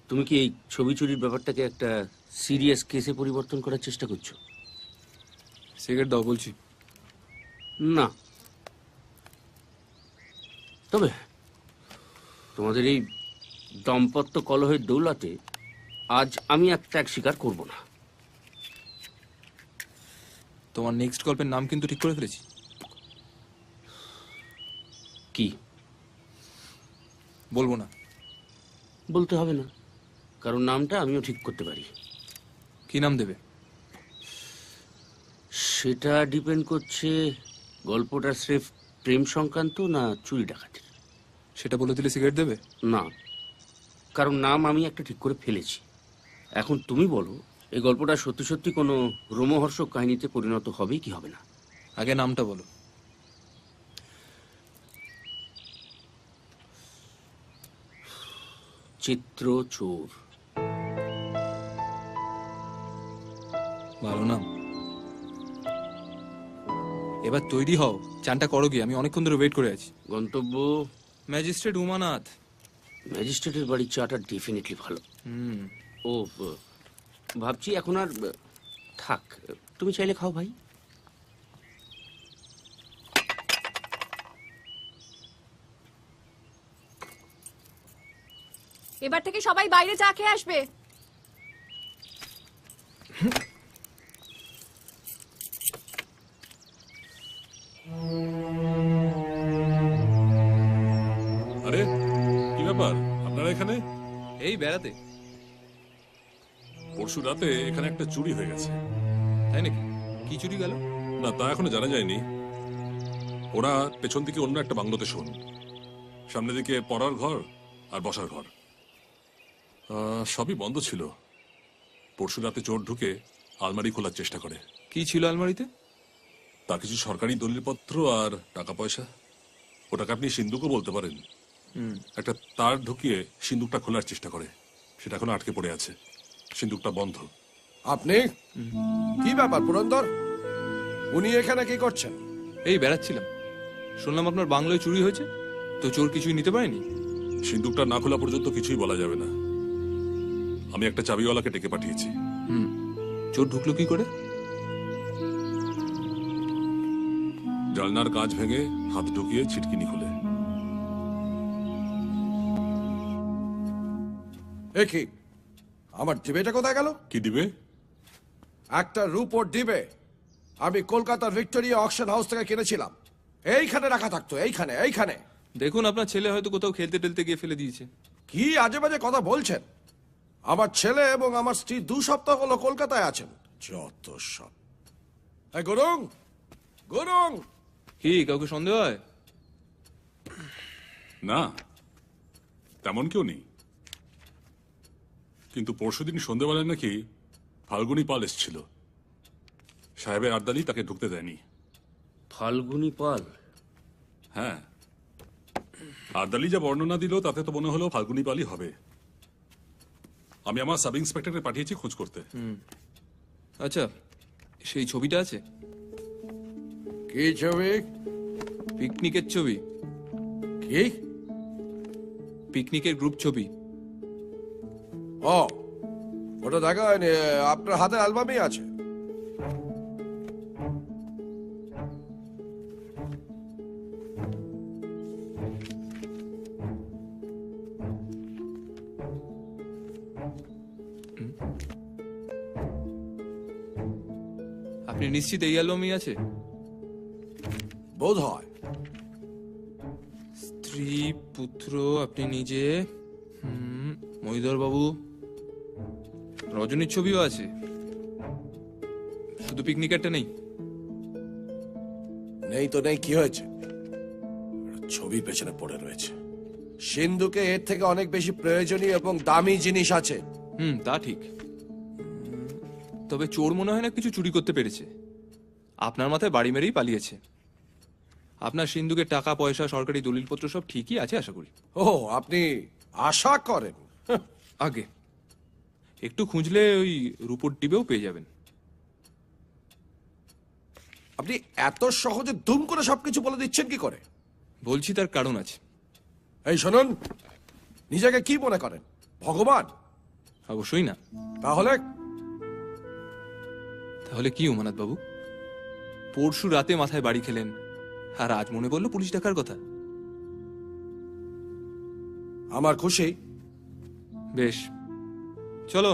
তুমি কি এই ছবি চুরির ব্যাপারটাকে একটা সিরিয়াস কেসে পরিবর্তন করার চেষ্টা করছো? সিগারেট দাও বলছি। না, তবে তোমাদের এই দাম্পত্য কলহের দৌলতে আজ আমি আর ত্যাগ স্বীকার করব না। তোমার নেক্সট গল্পের নাম কিন্তু ঠিক করে ফেলেছি। কি? বলবো না। বলতে হবে না, কারণ নামটা আমিও ঠিক করতে পারি। কি নাম দেবে? সেটা ডিপেন্ড করছে গল্পটা স্রেফ প্রেম সংক্রান্ত না চুরি ডাকাতির। সেটা বলে দিলে সিগারেট দেবে? না, কারণ নাম আমি একটা ঠিক করে ফেলেছি। এখন তুমি বলো, এই গল্পটা সত্যি সত্যি কোনো রোমহর্ষক কাহিনীতে পরিণত হবে কি হবে না? আগে নামটা বলো। চিত্র চোর। ভালো নাম। এবার তৈরি হও, চানটা করো গিয়ে, আমি অনেকক্ষণ ধরে ওয়েট করে আছি। গন্তব্য ম্যাজিস্ট্রেট উমানাথ। ম্যাজিস্ট্রেটের বাড়ির চাটা ডেফিনেটলি ভালো। ও ভাবছি এখন আর থাক, তুমি চাইলে খাও ভাই। এবার থেকে সবাই বাইরে চা খেয়ে আসবে। আরে কি ব্যাপার আপনারা এখানে? এই বেড়াতে। পরশু রাতে এখানে একটা চুরি হয়ে গেছে। তাই নাকি? কি চুরি গেল? না, তা এখনো জানা যায়নি। ওরা পেছন দিকে অন্য একটা বাংলোতে শোন, সামনে দিকে পড়ার ঘর আর বসার ঘর সবই বন্ধ ছিল। পরশু রাতে চোর ঢুকে আলমারি খোলার চেষ্টা করে। কি ছিল আলমারিতে? তা কিছু সরকারি দলিলপত্র আর টাকা পয়সা। ওটাকে আপনি সিন্দুকও বলতে পারেন। একটা তার ঢুকিয়ে সিন্দুকটা খোলার চেষ্টা করে, সেটা এখন আটকে পড়ে আছে। সিন্দুকটা বন্ধ। আপনি কি ব্যাপার পুরন্দর, উনি এখানে কি করছেন? এই বেড়াচ্ছিলাম, শুনলাম আপনার বাংলোয় চুরি হয়েছে, তো চোর কিছুই নিতে পারেনি? সিন্দুকটা না খোলা পর্যন্ত কিছুই বলা যাবে না। আমি একটা চাবিওয়ালাকে ডেকে পাঠিয়েছি। চোর ঢুকলো কি করে? জানলার কাঁচ ভেঙে হাত ঢুকিয়ে ছিটকিনি খুলে। কি আমার ডিবেটা কোথায় গেল? কি দিবে? একটা রূপোর ডিবে আমি কলকাতার ভিক্টোরিয়া অকশন হাউস থেকে কিনেছিলাম। এইখানে রাখা থাকতো, এইখানে এইখানে। দেখুন, আপনার ছেলে হয়তো কোথাও খেলতে টেলতে গিয়ে ফেলে দিয়েছে। কি আজে বাজে কথা বলছেন? আমার ছেলে এবং আমার স্ত্রী 2 সপ্তাহ হলো কলকাতায় আছেন। যত সব। গুরুং গুরুং। কি কাউকে সন্দেহ হয়? না, তেমন কেউ নেই। কিন্তু পরশুদিন সন্ধ্যেবেলায় নাকি ফাল্গুনি পাল এসেছিল। সাহেবের আর্দালি তাকে ঢুকতে দেয়নি। ফাল্গুনি পাল? হ্যাঁ, আর্দালি যা বর্ণনা দিল তাতে তো মনে হলো ফাল্গুনি পালই হবে। আমি আমার সাব ইন্সপেক্টরকে পাঠিয়েছি খোঁজ করতে। আচ্ছা, সেই ছবিটা আছে? কি ছবি? পিকনিকের ছবি। কি? পিকনিকের গ্রুপ ছবি। ও, ওটা দেখা হয়নি। আপনার হাতের অ্যালবামই আছে। আপনি নিশ্চিত এই অ্যালবামই আছে? বোধ হয়। স্ত্রী, পুত্র, আপনি নিজে, মহিধর বাবু, রজনীর ছবিও আছে। শুধু পিকনিকারটা নেই? নেই তো নেই, কি হয়েছে? ছবি পেছনে পড়ে রয়েছে। সিন্ধুকে এর থেকে অনেক বেশি প্রয়োজনীয় এবং দামি জিনিস আছে। তা ঠিক। তবে চোর মনে হয় না কিছু চুরি করতে পেরেছে। আপনার মাথায় বাড়ি মেরেই পালিয়েছে। আপনার সিন্ধুকের টাকা পয়সা, সরকারি দলিলপত্র সব ঠিকই আছে আশা করি। ও, আপনি আশা করেন? আগে একটু খুঁজলে ওই রূপোর ডিবেও পেয়ে যাবেন। আপনি এত সহজে দুম করে সবকিছু বলে দিচ্ছেন কি করে? বলছি তার কারণ আছে। এই শুনুন, নিজেকে কি মনে করেন, ভগবান? অবশ্যই না। তাহলে তাহলে কি উমানাথ বাবু? পরশু রাতে মাথায় বাড়ি খেলেন, আর আজ মনে পড়লো পুলিশ ডাকার কথা। আমার খুশি বেশ, চলো।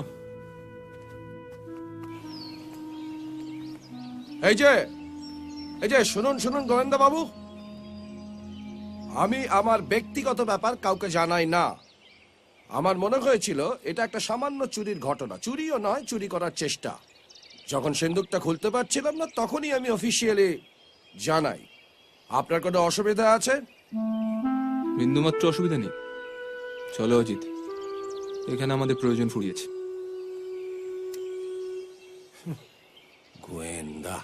এই যে শুনুন শুনুন গোয়েন্দা বাবু, আমি আমার ব্যক্তিগত ব্যাপার কাউকে জানাই না। আমার মনে হয়েছিল এটা একটা সামান্য চুরির ঘটনা, চুরিও নয়, চুরি করার চেষ্টা। যখন সিন্দুকটা খুলতে পারছিলাম না তখনই আমি অফিসিয়ালি জানাই। আপনার কোনো অসুবিধা আছে? বিন্দুমাত্র অসুবিধা নেই। চলো অজিত, এখানে আমাদের প্রয়োজন ফুরিয়েছে। গোয়েন্দা।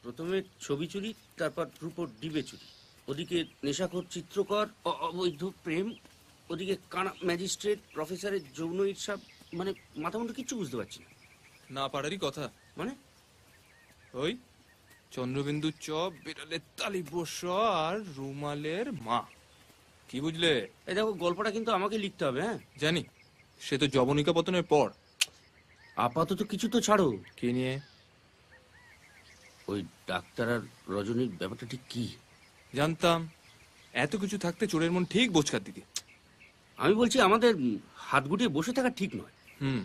প্রথমে ছবি চুরি, তারপর রূপোর ডিবে চুরি, ওদিকে নেশাখোর চিত্রকর, অবৈধ প্রেম, ওদিকে কানা ম্যাজিস্ট্রেট, প্রফেসরের যৌন ঈর্ষা, মানে মাথা মুন্ডু কিচ্ছু বুঝতে পারছি না। না পারারই কথা। মানে ওই চন্দ্রবিন্দু চপ, বিড়ালের তালি বস আর রুমালের মা, কি বুঝলে? এই দেখো, গল্পটা কিন্তু আমাকে লিখতে হবে। হ্যাঁ জানি, সে তো জবনিকা পতনের পর। আপাতত কিছু তো ছাড়ো। কি নিয়ে? ওই ডাক্তার আর রজনীর ব্যাপারটা ঠিক কি? জানতাম এত কিছু থাকতে চোরের মন ঠিক বোঝকার দিকে। আমি বলছি আমাদের হাত গুটিয়ে বসে থাকা ঠিক নয়। হুম,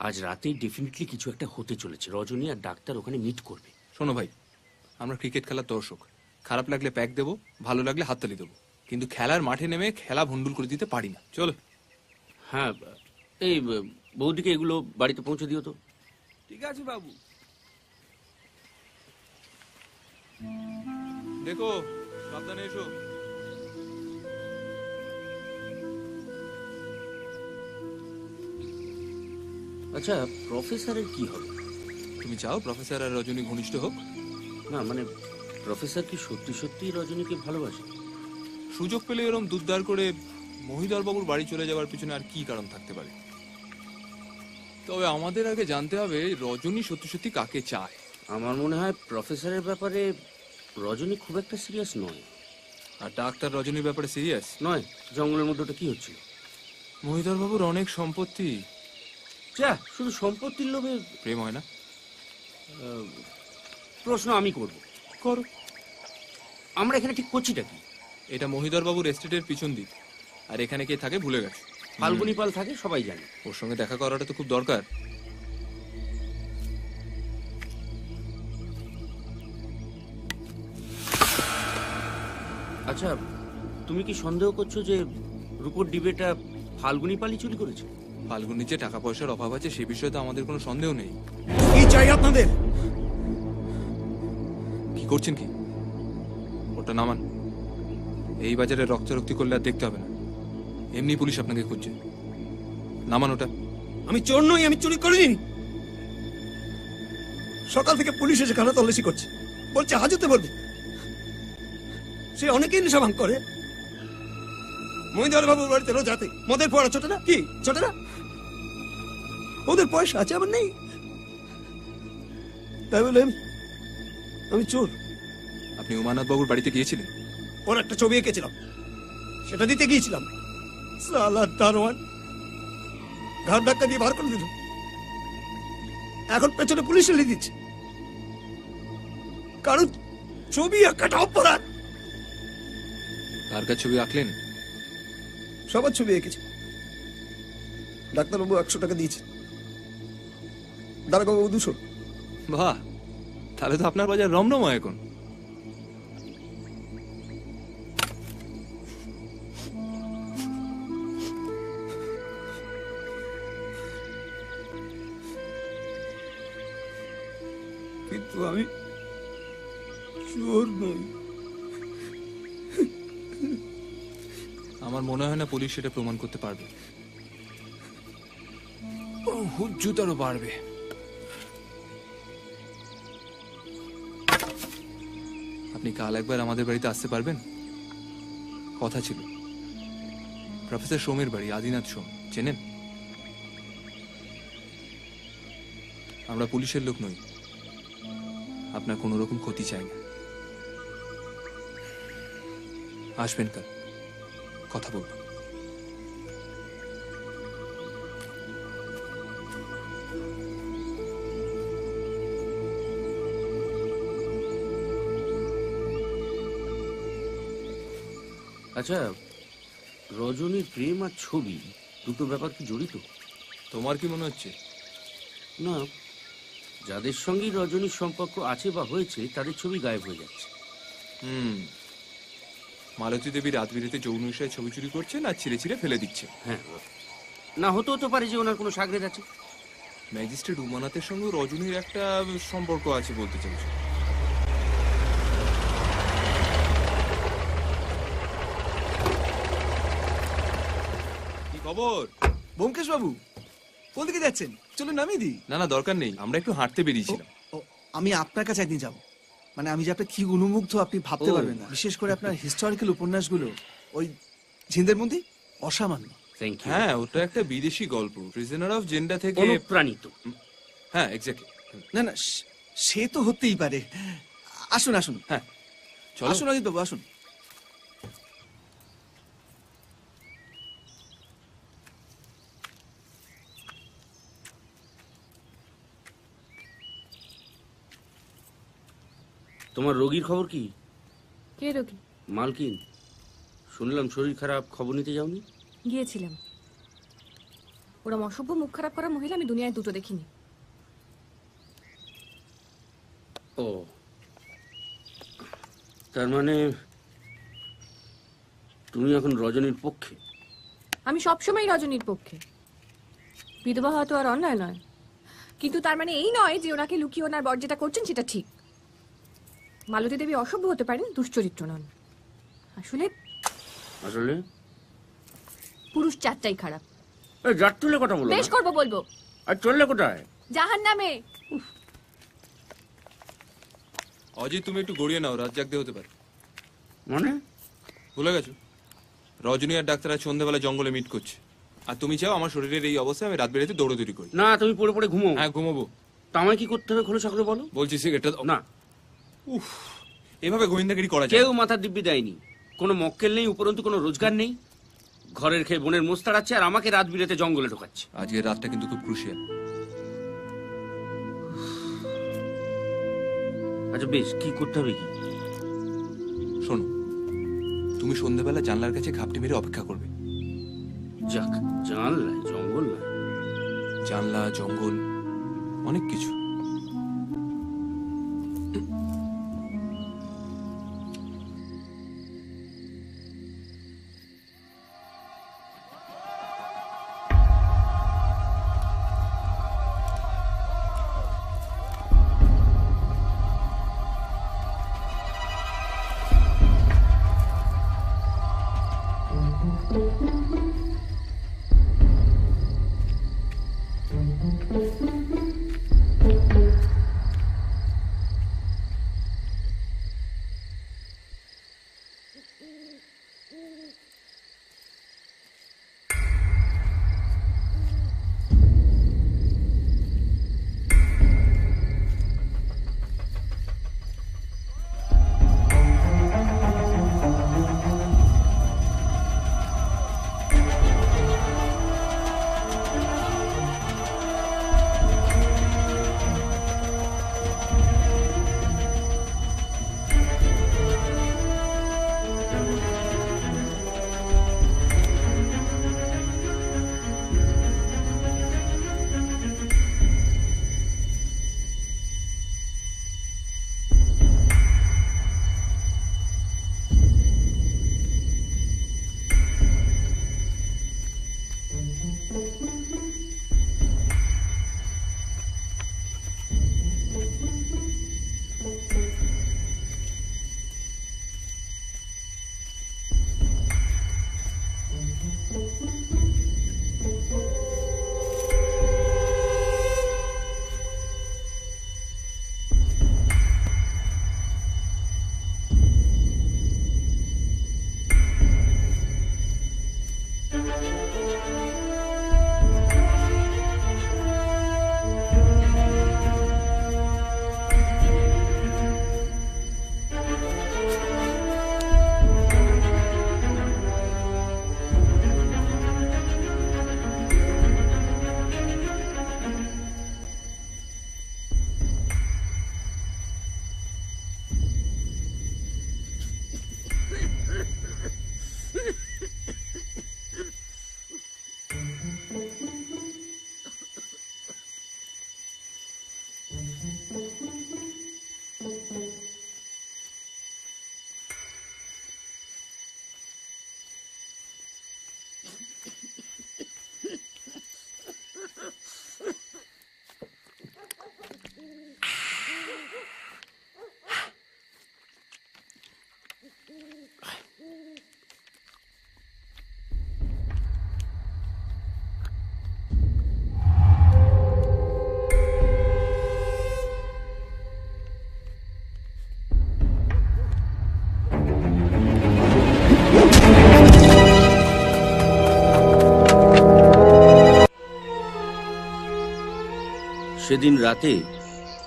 আজ রাতেই ডেফিনেটলি কিছু একটা হতে চলেছে। রজনী আর ডাক্তার ওখানে মিট করবে। শোনো ভাই, আমরা ক্রিকেট খেলার দর্শক। খারাপ লাগলে প্যাক দেবো, ভালো লাগলে হাততালি দেবো, কিন্তু খেলার মাঠে নেমে খেলা ভন্ডুল করে দিতে পারি না। চলো। হ্যাঁ, এই বৌদিকে এগুলো বাড়িতে পৌঁছে দিও তো। ঠিক আছে বাবু। দেখো, সাবধানে এসো। আচ্ছা, প্রফেসরের কি হবে? তুমি চাও প্রফেসর আর রজনী ঘনিষ্ঠ হোক? না মানে, প্রফেসর কি সত্যি সত্যি রজনীকে ভালোবাসে? সুযোগ পেলে এরম দুধদার করে মহিধর বাবুর বাড়ি চলে যাওয়ার পিছনে আর কি কারণ থাকতে পারে? তবে আমাদের আগে জানতে হবে রজনী সত্যি সত্যি কাকে চায়। আমার মনে হয় প্রফেসরের ব্যাপারে রজনী খুব একটা সিরিয়াস নয়। আর ডাক্তার রজনীর ব্যাপারে সিরিয়াস নয়? জঙ্গলের মধ্যে ওটা কি হচ্ছিল? মহিধর বাবুর অনেক সম্পত্তি। যা, শুধু সম্পত্তির লোভে প্রেম হয় না? প্রশ্ন আমি করব। করো। আমরা এখানে ঠিক করছিটা কি? এটা মহিধর বাবুর এস্টেটের পিছন দিক, আর এখানে কে থাকে ভুলে গেছে। ফাল্গুনি পাল থাকে, সবাই জানে। ওর সঙ্গে দেখা করাটা তো খুব দরকার। আচ্ছা, তুমি কি সন্দেহ করছো যে রূপোর ডিবেটা ফাল্গুনি পালই চুরি করেছে? ফাল্গুনির যে টাকা পয়সার অভাব আছে সে বিষয়ে তো আমাদের কোনো সন্দেহ নেই। কি চাই আপনাদের? কি করছেন কি? ওটা নামান। এই বাজারে রক্তারক্তি করলে আর দেখতে হবে না, এমনি পুলিশ আপনাকে খুঁজছে। নামান ওটা। আমি চোর নই, আমি চুরি করিনি। সকাল থেকে পুলিশ এসে খানা তল্লাশি করছে, বলছে হাজতে বলবে। সে অনেকেই নেশা ভাঙ করে। মহিধর বাবুর বাড়িতে রোজ রাতে মদের পড়া ছোটে না? কি ছোটে না? ওদের পয়সা আছে, আবার নেই। তাই বলে আমি চোর? আপনি উমানাথ বাবুর বাড়িতে গিয়েছিলেন? ওর একটা ছবি এঁকেছিলাম, সেটা দিতে গিয়েছিলাম। সালা দারোয়ান ঘাট ধাক্কা দিয়ে বার করে দিল। এখন পেছনে পুলিশ এলে দিচ্ছে, কারণ ছবি আঁকাটা অপরাধ। কার কার ছবি আঁকলেন? সবার ছবি এঁকেছে। ডাক্তারবাবু 100 টাকা দিয়েছে, দারোগাবাবু 200। বাহ, তাহলে তো আপনার বাজার রমরমা এখন। কিন্তু আমি চোর নই। আমার মনে হয় না পুলিশ সেটা প্রমাণ করতে পারবে। হুজ্জুতারও বাড়বে। আপনি কাল একবার আমাদের বাড়িতে আসতে পারবেন? কথা ছিল। প্রফেসর সোমের বাড়ি, আদিনাথ সোম, চেনেন? আমরা পুলিশের লোক নই, আপনার কোনো রকম ক্ষতি চাই না। আসবেন কাল, কথা বলবো। আচ্ছা, রজনীর প্রেম আর ছবি দুটো ব্যাপার কি জড়িত? তোমার কি মনে হচ্ছে? না, যাদের সঙ্গেই রজনীর সম্পর্ক আছে বা হয়েছে তাদের ছবি গায়েব হয়ে যাচ্ছে। মালতী দেবী রাত বিরেতে যৌন বিষয়ে ছবি চুরি করছেন আর ছিঁড়ে ছিঁড়ে ফেলে দিচ্ছে। হ্যাঁ, না হতেও তো পারে যে ওনার কোনো সাগরেদ আছে। ম্যাজিস্ট্রেট উমানাথের সঙ্গে রজনীর একটা সম্পর্ক আছে বলতে চাইছে। কি খবর? ব্যোমকেশ বাবু, কোন দিকে যাচ্ছেন? চলুন নামিয়ে দিই। না না, দরকার নেই, আমরা একটু হাঁটতে বেরিয়েছিলাম। ও, আমি আপনার কাছে একদিন যাব। মানে আমি যে আপনার কি অনুমুগ্ধ আপনি ভাবতে ও। পারবেন না। বিশেষ করে আপনার হিস্টোরিক্যাল উপন্যাসগুলো, ওই ঝিন্দের মন্দির, অসামান্য। Thank you. হ্যাঁ, ওটা একটা বিদেশি গল্প, প্রিজনার অফ জেন্ডা থেকে। অনুপ্রাণিত। হ্যাঁ, এক্স্যাক্টলি। না না, সে তো হতেই পারে। আসুন আসুন। হ্যাঁ, চলো। আসুন অজিত বাবু, আসুন। তোমার রোগীর খবর কি? কে রোগী? মালকিন। শুনলাম শরীর খারাপ, খবর নিতে যাওনি? গিয়েছিলাম। ওরা অসভ্য মুখ খারাপ করা মহিলা আমি দুনিয়ায় দুটো দেখিনি। ও, তার মানে তুমি এখন রজনীর পক্ষে? আমি সবসময় রজনীর পক্ষে। বিধবা হওয়া তো আর অন্যায় নয়, কিন্তু তার মানে এই নয় যে ওনাকে লুকিয়ে ওনার বর যেটা করছেন সেটা ঠিক। মালতী দেবী অসভ্য হতে পারেন, দুশ্চরিত্র নন। আসলে আসলে পুরুষ চারটাই খারাপ। যার তুলে কথা বলো। বেশ করবো, বলবো। আর চললে কোথায়? জাহান্নামে। অজিত, তুমি একটু গড়িয়ে নাও, রাত জাগতে হতে পারে। মানে ভুলে গেছো? রজনী আর ডাক্তার আজ সন্ধ্যাবেলা জঙ্গলে মিট করছে, আর তুমি চাও আমার শরীরের এই অবস্থায় আমি রাত বেড়েতে দৌড়দৌড়ি করি। না, তুমি পড়ে পড়ে ঘুমো। হ্যাঁ, ঘুমাবো। তা আমায় কি করতে হবে খোলসা করে বলো। বলছি সিগারেটটা দাও। না, উফ, এভাবে গোয়েন্দাগিরি করা যায়? কেউ মাথা দিব্যি দেয়নি। কোনো মক্কেল নেই, উপরন্তু কোনো রোজগার নেই। ঘরের খেয়ে বোনের মোষ তাড়াচ্ছে আর আমাকে রাত বিরেতে জঙ্গলে ঢোকাচ্ছে। আজকের রাতটা কিন্তু খুব ক্রুশিয়াল। আচ্ছা বেশ, কি করতে হবে কি? শোনো, তুমি সন্ধ্যাবেলা জানলার কাছে ঘাপটি মেরে অপেক্ষা করবে। যাক, জানলায় জঙ্গল না, জানলা, জঙ্গল, অনেক কিছু। সেদিন রাতে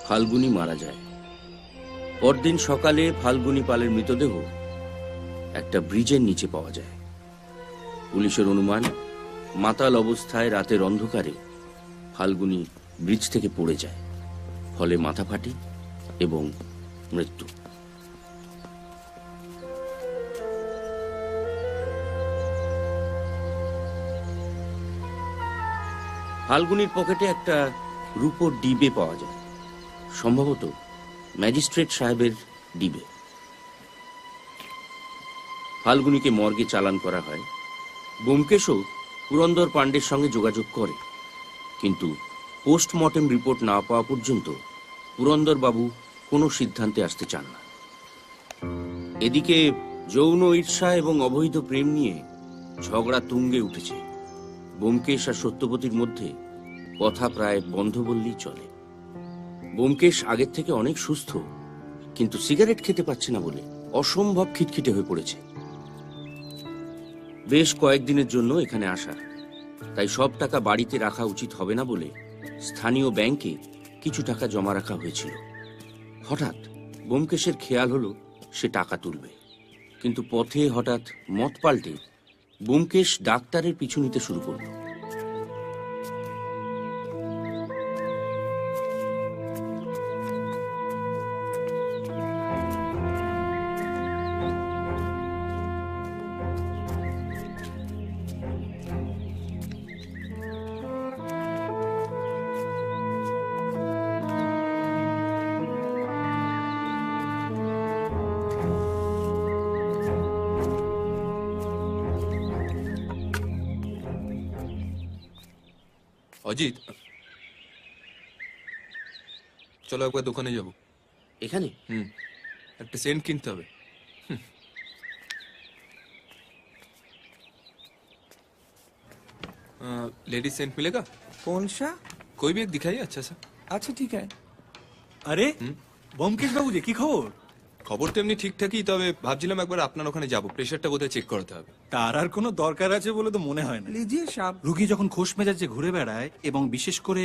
ফাল্গুনী মারা যায়। পরদিন সকালে ফাল্গুনী পালের মৃতদেহ একটা ব্রিজের নিচে পাওয়া যায়। পুলিশের অনুমান, মাতাল অবস্থায় রাতের অন্ধকারে ফাল্গুনী ব্রিজ থেকে পড়ে যায়, ফলে মাথা ফাটে এবং মৃত্যু। ফাল্গুনির পকেটে একটা রূপোর ডিবে পাওয়া যায়, সম্ভবত ম্যাজিস্ট্রেট সাহেবের ডিবে। ফাল্গুনিকে মর্গে চালান করা হয়। ব্যোমকেশও পুরন্দর পাণ্ডের সঙ্গে যোগাযোগ করে, কিন্তু পোস্টমর্টেম রিপোর্ট না পাওয়া পর্যন্ত পুরন্দর বাবু কোনো সিদ্ধান্তে আসতে চান না। এদিকে যৌন ঈর্ষা এবং অবৈধ প্রেম নিয়ে ঝগড়া তুঙ্গে উঠেছে। ব্যোমকেশ আর সত্যবতীর মধ্যে কথা প্রায় বন্ধ বললেই চলে। ব্যোমকেশ আগের থেকে অনেক সুস্থ, কিন্তু সিগারেট খেতে পারছে না বলে অসম্ভব খিটখিটে হয়ে পড়েছে। বেশ কয়েকদিনের জন্য এখানে আসা, তাই সব টাকা বাড়িতে রাখা উচিত হবে না বলে স্থানীয় ব্যাংকে কিছু টাকা জমা রাখা হয়েছিল। হঠাৎ ব্যোমকেশের খেয়াল হলো সে টাকা তুলবে, কিন্তু পথে হঠাৎ মত পাল্টে ব্যোমকেশ ডাক্তারের পিছু নিতে শুরু করল। অজিত, চলো একবার দোকানে যাব। এখানে? একটা সেন্ট কিনতে হবে। लेडीज सेंट मिलेगा? कौन सा? कोई भी एक दिखाइए अच्छा सा। अच्छा ठीक है। আরে ব্যোমকেশ বাবু যে কি খবর? খবর তো এমনি ঠিকঠাকই, তবে ভাবছিলাম একবার আপনার ওখানে যাব, প্রেশারটা বোধহয় চেক করতে হবে। তার আর কোনো দরকার আছে বলে তো মনে হয় না। লিজিয়ে সাহেব, রুগী যখন খোশ মেজাজে ঘুরে বেড়ায় এবং বিশেষ করে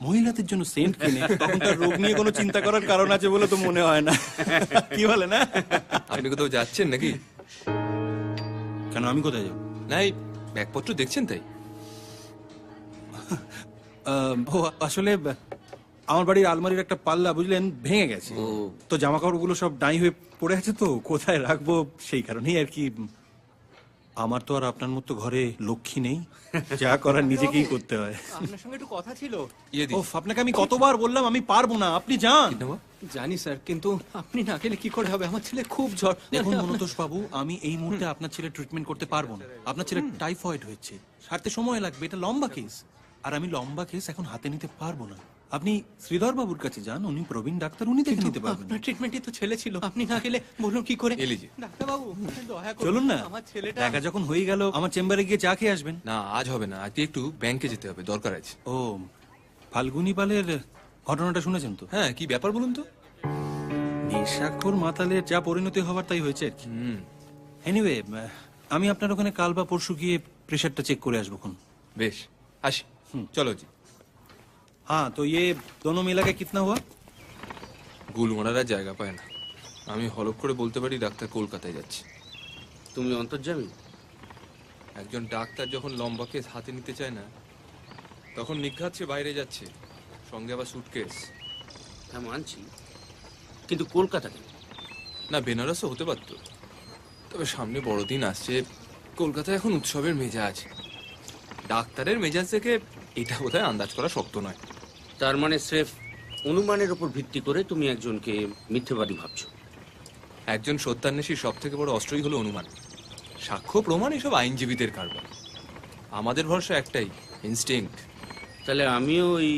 মহিলাদের জন্য সেন্ট কিনে, তখন তার রোগ নিয়ে কোনো চিন্তা করার কারণ আছে বলে তো মনে হয় না। কি বলে না? আপনি কোথাও যাচ্ছেন নাকি? কেন, আমি কোথায় যাব? না, এই ব্যাগপত্র দেখছেন তাই। ও আসলে আমার বাড়ির আলমারির একটা পাল্লা বুঝলেন ভেঙে গেছে, তো জামা কাপড়গুলো সব ডাই হয়ে পড়ে আছে, তো কোথায় রাখবো সেই কারণেই আর কি। আমার তো আর আপনার মতো ঘরে লক্ষ্মী নেই, যা করার নিজেকেই করতে হয়। আপনার সঙ্গে একটু কথা ছিল। ওফ, আপনাকে আমি কতবার বললাম আমি পারবো না, আপনি যান। জানি স্যার, কিন্তু আপনি না গেলে কি করে হবে? আমার ছেলে খুব জ্বর। দেখুন মনোতোষ বাবু, আমি এই মুহূর্তে আপনার ছেলে ট্রিটমেন্ট করতে পারবো না। আপনার ছেলে টাইফয়েড হয়েছে, সারতে সময় লাগবে, এটা লম্বা কেস, আর আমি লম্বা কেস এখন হাতে নিতে পারবো না। আপনি শ্রীধর বাবুর কাছে যান, উনি প্রবীণ ডাক্তার, উনি দেখে নিতে পারবেন। আপনার ট্রিটমেন্টই তো ছেলে ছিল, আপনি না গেলে বলুন কি করে? ডাক্তার বাবু দয়া করে চলুন না, আমার ছেলেটা। দেখা যখন হয়ে গেল আমার চেম্বারে গিয়ে চা খেয়ে আসবেন। না, আজ হবে না, আজকে একটু ব্যাংকে যেতে হবে, দরকার আছে। ও, ফাল্গুনী পালের ঘটনাটা শুনেছেন তো? হ্যাঁ, কি ব্যাপার বলুন তো? নেশাখোর মাতালের যা পরিণতি হবার তাই হয়েছে আর কি। এনিওয়ে, আমি আপনার ওখানে কাল বা পরশু গিয়ে প্রেশারটা চেক করে আসবো। বেশ, আসি। চলো জি। हाँ तो ये दोनों मिला के कितना हुआ? গুল মারার জায়গা পায় না। আমি হলপ করে বলতে পারি ডাক্তার কলকাতায় যাচ্ছে। তুমি অন্তর্যামী? একজন ডাক্তার যখন লম্বা কেস হাতে নিতে চায় না, তখন নিঘাত সে বাইরে যাচ্ছে, সঙ্গে আবার সুটকেস। হ্যাঁ মানছি, কিন্তু কলকাতা কেন? না, বেনারসও হতে পারতো, তবে সামনে বড়দিন আসছে, কলকাতায় এখন উৎসবের মেজাজ। ডাক্তারের মেজাজ থেকে এটা বোধহয় আন্দাজ করা শক্ত নয়। তার মানে স্রেফ অনুমানের উপর ভিত্তি করে তুমি একজনকে মিথ্যেবাদী ভাবছো? একজন সত্যান্বেষীর সব থেকে বড় অস্ত্রই হলো অনুমান। সাক্ষ্য প্রমাণ এসব আইনজীবীদের কারবার, আমাদের ভরসা একটাই, ইনস্টিংক্ট। তাহলে আমিও ওই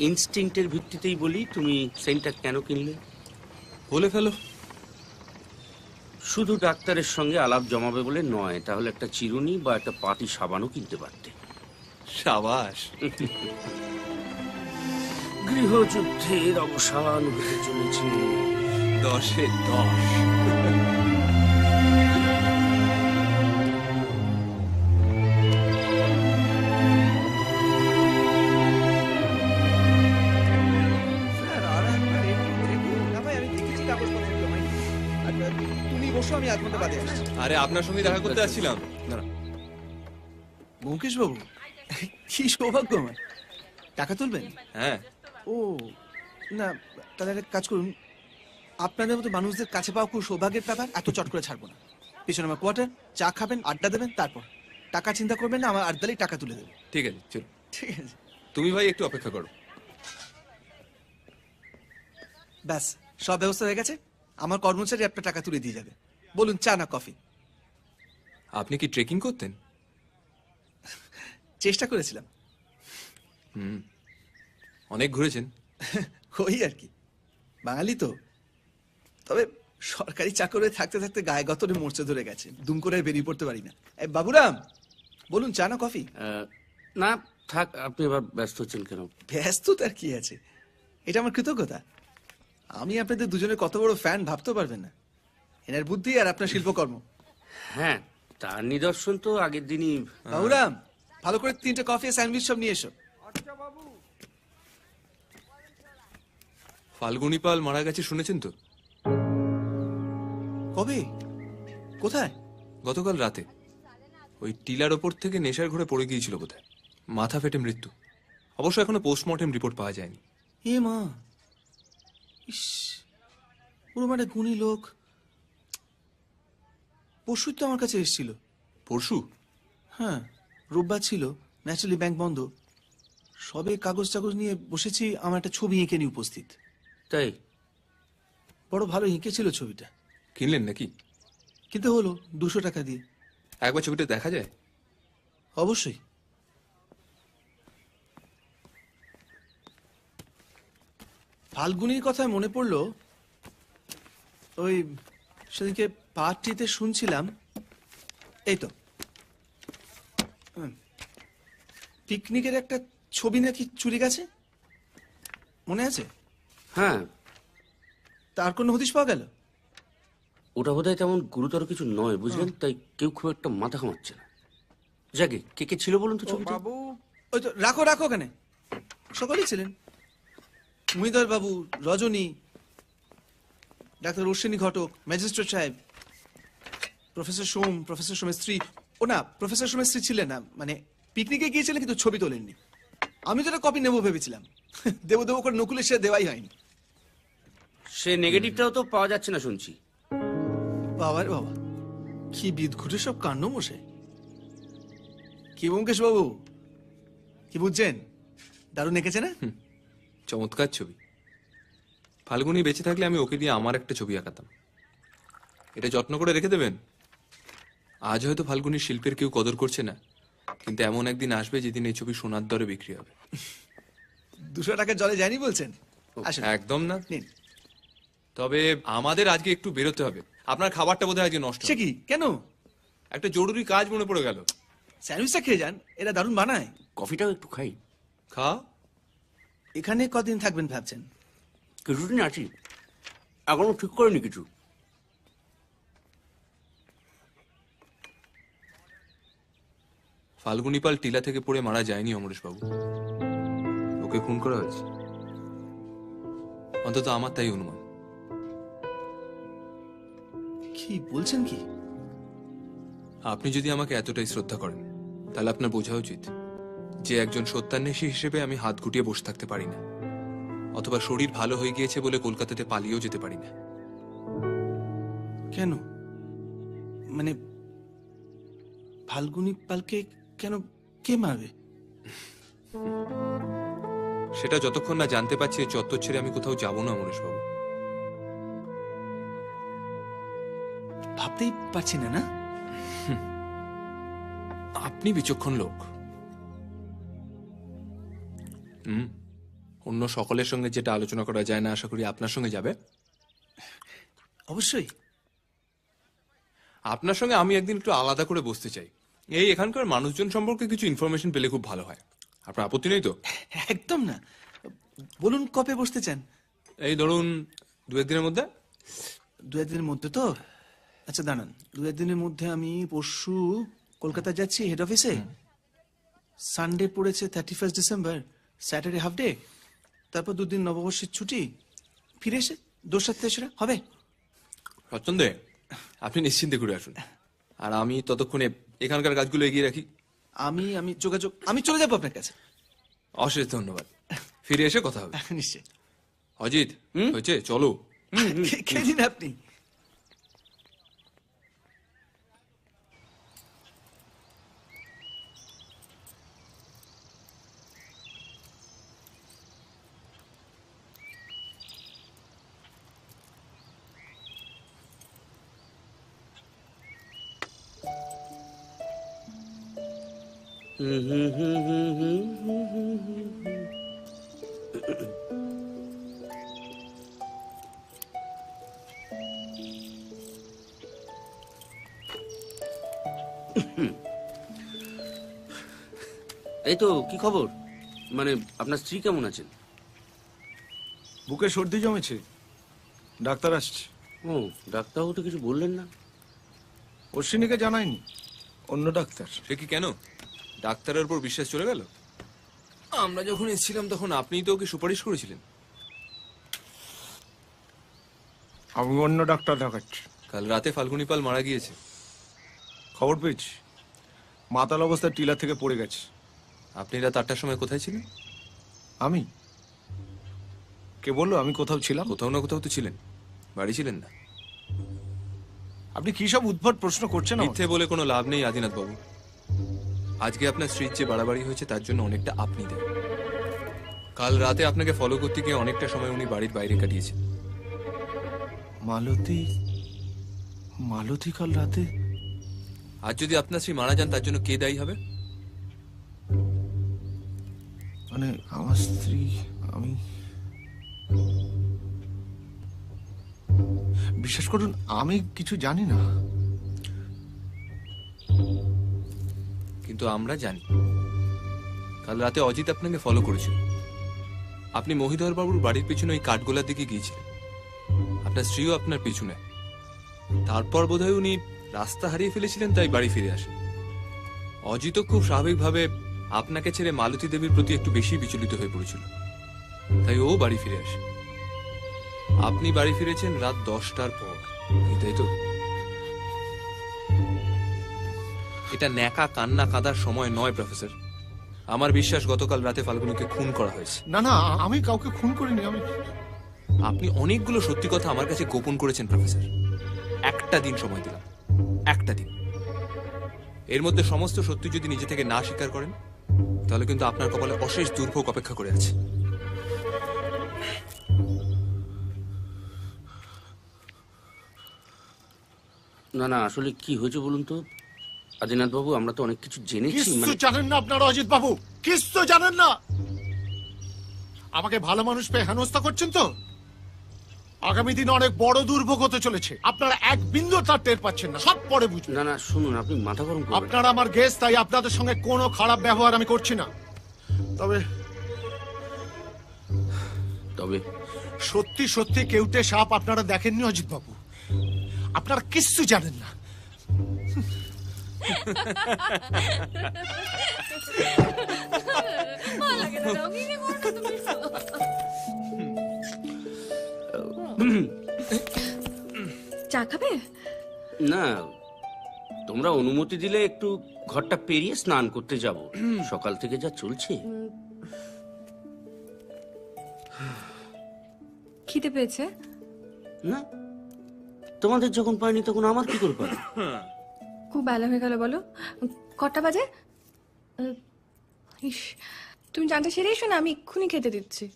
ইনস্টিংক্টের ভিত্তিতেই বলি, তুমি সেন্টটা কেন কিনলে? বলে ফেলো। শুধু ডাক্তারের সঙ্গে আলাপ জমাবে বলে নয়, তাহলে একটা চিরুনি বা একটা পাটি সাবানও কিনতে পারতে। সাবাস। গৃহযুদ্ধের অবসান হতে চলেছে। 10-এ 10। বসো, আমি 1 ঘন্টা বাদে আসছি। আরে আপনার সঙ্গে দেখা করতে আসছিলাম। দাঁড়া। ব্যোমকেশ বাবু, কি সৌভাগ্য আমার। টাকা তুলবেন? হ্যাঁ। ও না, তাহলে একটা কাজ করুন, আপনাদের মতো মানুষদের কাছে পাওয়া খুব সৌভাগ্যের ব্যাপার, এত চট করে ছাড়বো না। পিছনে আমার কোয়ার্টার, চা খাবেন, আড্ডা দেবেন, তারপর টাকা চিন্তা করবেন না, আমার আড্ডালেই টাকা তুলে দেবেন। ঠিক আছে, চলো। ঠিক আছে। তুমি ভাই একটু অপেক্ষা করো। ব্যাস, সব ব্যবস্থা হয়ে গেছে। আমার কর্মচারী আপনার টাকা তুলে দিয়ে যাবে। বলুন, চা না কফি? আপনি কি ট্রেকিং করতেন? চেষ্টা করেছিলাম। অনেক ঘুরেছেন? ওই আর কি, বাঙালি তো। তবে সরকারি চাকরে থাকতে থাকতে গায়ে গতরে মরচে ধরে গেছে, দুম করে আর বেরিয়ে পড়তে পারি না। এই বাবুরাম, বলুন, চা না কফি? না থাক, আপনি আবার ব্যস্ত হচ্ছেন কেন? ব্যস্ত তার কি আছে, এটা আমার কৃতজ্ঞতা। আমি আপনাদের দুজনের কত বড় ফ্যান ভাবতে পারবেন না। এনার বুদ্ধি আর আপনার শিল্পকর্ম। হ্যাঁ, তার নিদর্শন তো আগের দিনই। বাবুরাম, ভালো করে 3টে কফি আর স্যান্ডউইচ সব নিয়ে এসো। ফাল্গুনী পাল মারা গেছে শুনেছেন তো? কবে? কোথায়? গতকাল রাতে ওই টিলার ওপর থেকে নেশার ঘরে পড়ে গিয়েছিল বোধহয়, মাথা ফেটে মৃত্যু। অবশ্য এখনো পোস্টমর্টেম রিপোর্ট পাওয়া যায়নি। এ মা, ইস, পুরো মানে গুণী লোক। পরশুই তো আমার কাছে এসেছিল। পরশু? হ্যাঁ, রোববার ছিল, ন্যাচারালি ব্যাংক বন্ধ। সবে কাগজ টাগজ নিয়ে বসেছি, আমার একটা ছবি এঁকে নিয়ে উপস্থিত। তাই? বড় ভালো এঁকেছিল ছবিটা। কিনলেন নাকি? কিন্তু হলো 200 টাকা দিয়ে। একবার ছবিটা দেখা যায়? অবশ্যই। ফাল্গুনির কথায় মনে পড়লো, ওই সেদিনকে পার্টিতে শুনছিলাম, এই তো পিকনিকের একটা ছবি নাকি চুরি গেছে, মনে আছে? হ্যাঁ। তার কোনো হদিশ পাওয়া গেল? ওটা বোধহয় তেমন গুরুতর কিছু নয়, বুঝলেন, তাই কেউ খুব একটা মাথা ঘামাচ্ছে না। যাকে কে কে ছিল বলুন তো ছবিটা? বাবু, ওই তো, রাখো রাখো, ওখানে সকলেই ছিলেন। মহিধর বাবু, রজনী, ডাক্তার অশ্বিনী ঘটক, ম্যাজিস্ট্রেট সাহেব, প্রফেসর সোম, প্রফেসর সোমের স্ত্রী। ও না, প্রফেসর সোমের স্ত্রী ছিলেন না, মানে পিকনিকে গিয়েছিলেন কিন্তু ছবি তোলেননি। আমি তো একটা কপি নেবো ভেবেছিলাম, দেবো দেবো করে নকুলে সে দেওয়াই হয়নি। সে নেগেটিভটাও তো পাওয়া যাচ্ছে না শুনছি। বাবার বাবা, কি বিদঘুটে সব কাণ্ড মশে। কি ব্যোমকেশ বাবু, কি বুঝছেন? দারুণ এঁকেছে না? চমৎকার ছবি। ফাল্গুনী বেঁচে থাকলে আমি ওকে দিয়ে আমার একটা ছবি আঁকাতাম। এটা যত্ন করে রেখে দেবেন। আজ হয়তো ফাল্গুনীর শিল্পের কেউ কদর করছে না, কিন্তু এমন একদিন আসবে যেদিন এই ছবি সোনার দরে বিক্রি হবে। 200 টাকা জলে যায়নি বলছেন? একদম না। নিন। তবে আমাদের আজকে একটু বেরোতে হবে। আপনার খাবারটা বোধহয় আজকে নষ্ট। সে কি, কেন? একটা জরুরি কাজ মনে পড়ে গেল। স্যান্ডউইচটা খেয়ে যান, এরা দারুণ বানায়। কফিটাও একটু খাই। খা। এখানে কদিন থাকবেন ভাবছেন? কিছুদিন আছি, এখনো ঠিক করিনি কিছু। ফাল্গুনী পাল টিলা থেকে পড়ে মারা যায়নি অমরেশ বাবু, ওকে খুন করা হয়েছে। অন্তত আমার তাই অনুমান। কি বলছেন কি? আপনি যদি আমাকে এতটাই শ্রদ্ধা করেন, তাহলে আপনার বোঝা উচিত যে একজন সত্যান্বেষী হিসেবে আমি হাত গুটিয়ে বসে থাকতে পারি না, অথবা শরীর ভালো হয়ে গিয়েছে বলে কলকাতাতে পালিয়েও যেতে পারি না। কেন? মানে ফাল্গুনী পালকে কেন, কে মারবে? সেটা যতক্ষণ না জানতে পারছি এই চত্বর ছেড়ে আমি কোথাও যাব না অমরেশ বাবু। ভাবতেই পারছি না। না, আপনি বিচক্ষণ লোক। অন্য সকলের সঙ্গে যেটা আলোচনা করা যায় না, আশা করি আপনার সঙ্গে যাবে। অবশ্যই। আপনার সঙ্গে আমি একদিন একটু আলাদা করে বসতে চাই। এই এখানকার মানুষজন সম্পর্কে কিছু ইনফরমেশন পেলে খুব ভালো হয়। আপনার আপত্তি নেই তো? একদম না। বলুন, কবে বসতে চান? এই ধরুন 2-1 দিনের মধ্যে। 2-1 দিনের মধ্যে তো? আচ্ছা দাঁড়ান, 2-1 দিনের মধ্যে আমি পরশু কলকাতা যাচ্ছি হেড অফিসে। সানডে পড়েছে 31 ডিসেম্বর, স্যাটারডে হাফ ডে, তারপর 2 দিন নববর্ষের ছুটি, ফিরে এসে 2-7 তেসরা হবে। সচ্ছন্দে আপনি নিশ্চিন্তে ঘুরে আসুন, আর আমি ততক্ষণে এখানকার কাজগুলো এগিয়ে রাখি। আমি যোগাযোগ আমি চলে যাবো আপনার কাছে। অশেষ ধন্যবাদ, ফিরে এসে কথা হবে। নিশ্চয়। অজিত, হয়েছে, চলো। খেয়ে দিন আপনি। এই তো, কি খবর? মানে আপনার স্ত্রী কেমন আছেন? বুকে সর্দি জমেছে, ডাক্তার আসছে। ও, ডাক্তারবাবু তো কিছু বললেন না। অশ্বিনীকে জানায়নি, অন্য ডাক্তার। সে কি, কেন? ডাক্তারের উপর বিশ্বাস চলে গেল? আমরা যখন এসেছিলাম তখন আপনিই তো ওকে সুপারিশ করেছিলেন। আমি অন্য ডাক্তার দেখাচ্ছি। কাল রাতে ফাল্গুনি পাল মারা গিয়েছে। খবর পেয়েছি, মাতাল অবস্থায় টিলা থেকে পড়ে গেছে। আপনি রাত 8টার সময় কোথায় ছিলেন? আমি? কে বললো আমি কোথাও ছিলাম? কোথাও না কোথাও তো ছিলেন, বাড়ি ছিলেন না। আপনি কি সব উদ্ভট প্রশ্ন করছেন আমাকে? মিথ্যে বলে কোনো লাভ নেই আদিনাথ বাবু। আজকে আপনার স্ত্রীর যে বাড়াবাড়ি হয়েছে তার জন্য অনেকটা আপনি দেন। কাল রাতে আপনাকে ফলো করতে গিয়ে অনেকটা সময় উনি বাড়ির বাইরে কাটিয়েছেন। মালতী কাল রাতে? আর যদি আপনার স্ত্রী মারা যান তার জন্য কে দায়ী হবে? মানে আমার স্ত্রী, আমি বিশ্বাস করুন আমি কিছু জানি না। কিন্তু আমরা জানি। কাল রাতে অজিত আপনাকে ফলো করেছিল। আপনি মহিধর বাবুর বাড়ির পিছনে ওই কাঠগোলার দিকে গিয়েছিলেন। আপনার স্ত্রীও আপনার পিছনে। তারপর বোধহয় উনি রাস্তা হারিয়ে ফেলেছিলেন, তাই বাড়ি ফিরে আসেন। অজিত খুব স্বাভাবিকভাবে আপনাকে ছেড়ে মালতী দেবীর প্রতি একটু বেশি বিচলিত হয়ে পড়েছিল, তাই ও বাড়ি ফিরে আসে। আপনি বাড়ি ফিরেছেন রাত 10টার পর, তাই তো? এটা ন্যাকা কান্না কাঁদার সময় নয় প্রফেসর। আমার বিশ্বাস গতকাল রাতে ফাল্গুনিকে খুন করা হয়েছে। না না, আমি কাউকে খুন করিনি। আপনি অনেকগুলো সত্যি কথা আমার কাছে গোপন করেছেন প্রফেসর। একটা দিন সময় দিলাম, একটা দিন। এর মধ্যে সমস্ত সত্যি যদি নিজে থেকে না স্বীকার করেন তাহলে কিন্তু আপনার কপালে অশেষ দুর্ভোগ অপেক্ষা করে আছে। না না, আসলে কি হয়েছে বলুন তো আদিনাথ বাবু, আমরা তো অনেক কিছু জেনেছি। কিছু জানেন না আপনারা অজিত বাবু, কিছু জানেন না। আমাকে ভালো মানুষ পেয়ে হেনস্থা করছেন তো। আগামী দিনে অনেক বড় দুর্ভোগ হতে চলেছে, আপনারা এক বিন্দু তার টের পাচ্ছেন না, সব পরে বুঝবেন। না না, শুনুন, আপনি মাথা গরম করবেন। আপনারা আমার গেস্ট, তাই আপনাদের সঙ্গে কোনো খারাপ ব্যবহার আমি করছি না। তবে তবে সত্যি সত্যি কেউটে সাপ আপনারা দেখেননি অজিত বাবু, আপনারা কিচ্ছু জানেন না। চা খাবে? না, তোমরা অনুমতি দিলে একটু ঘরটা পেরিয়ে স্নান করতে যাব। সকাল থেকে যা চলছে। খিদে পেয়েছে? না, তোমাদের যখন পাইনি তখন আমার কি করে পাই? খুব বেলা হয়ে গেল, বলো কটা বাজে? ইস, তুমি জানতে সেরে এসো না, আমি এক্ষুনি খেতে দিচ্ছি।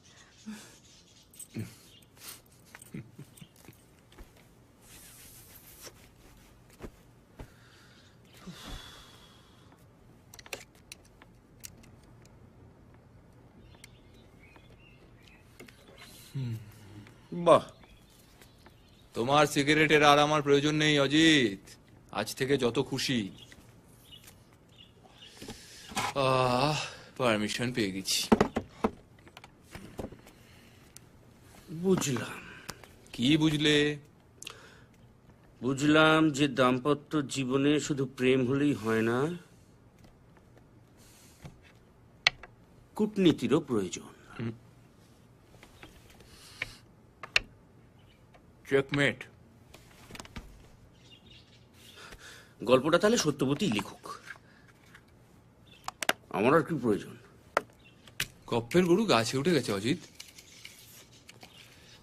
বাহ, তোমার সিগারেটের আর আমার প্রয়োজন নেই অজিত। আজ থেকে যত খুশি। পারমিশন পেয়ে গেছি। বুঝলাম। কি বুঝলে? বুঝলাম যে দাম্পত্য জীবনে শুধু প্রেম হলেই হয় না, কূটনীতিরও প্রয়োজন। চেকমেট। গল্পটা তাহলে সত্যবতীই লিখুক, আমার আর কি প্রয়োজন? কপ্পের গরু গাছে উঠে গেছে অজিত।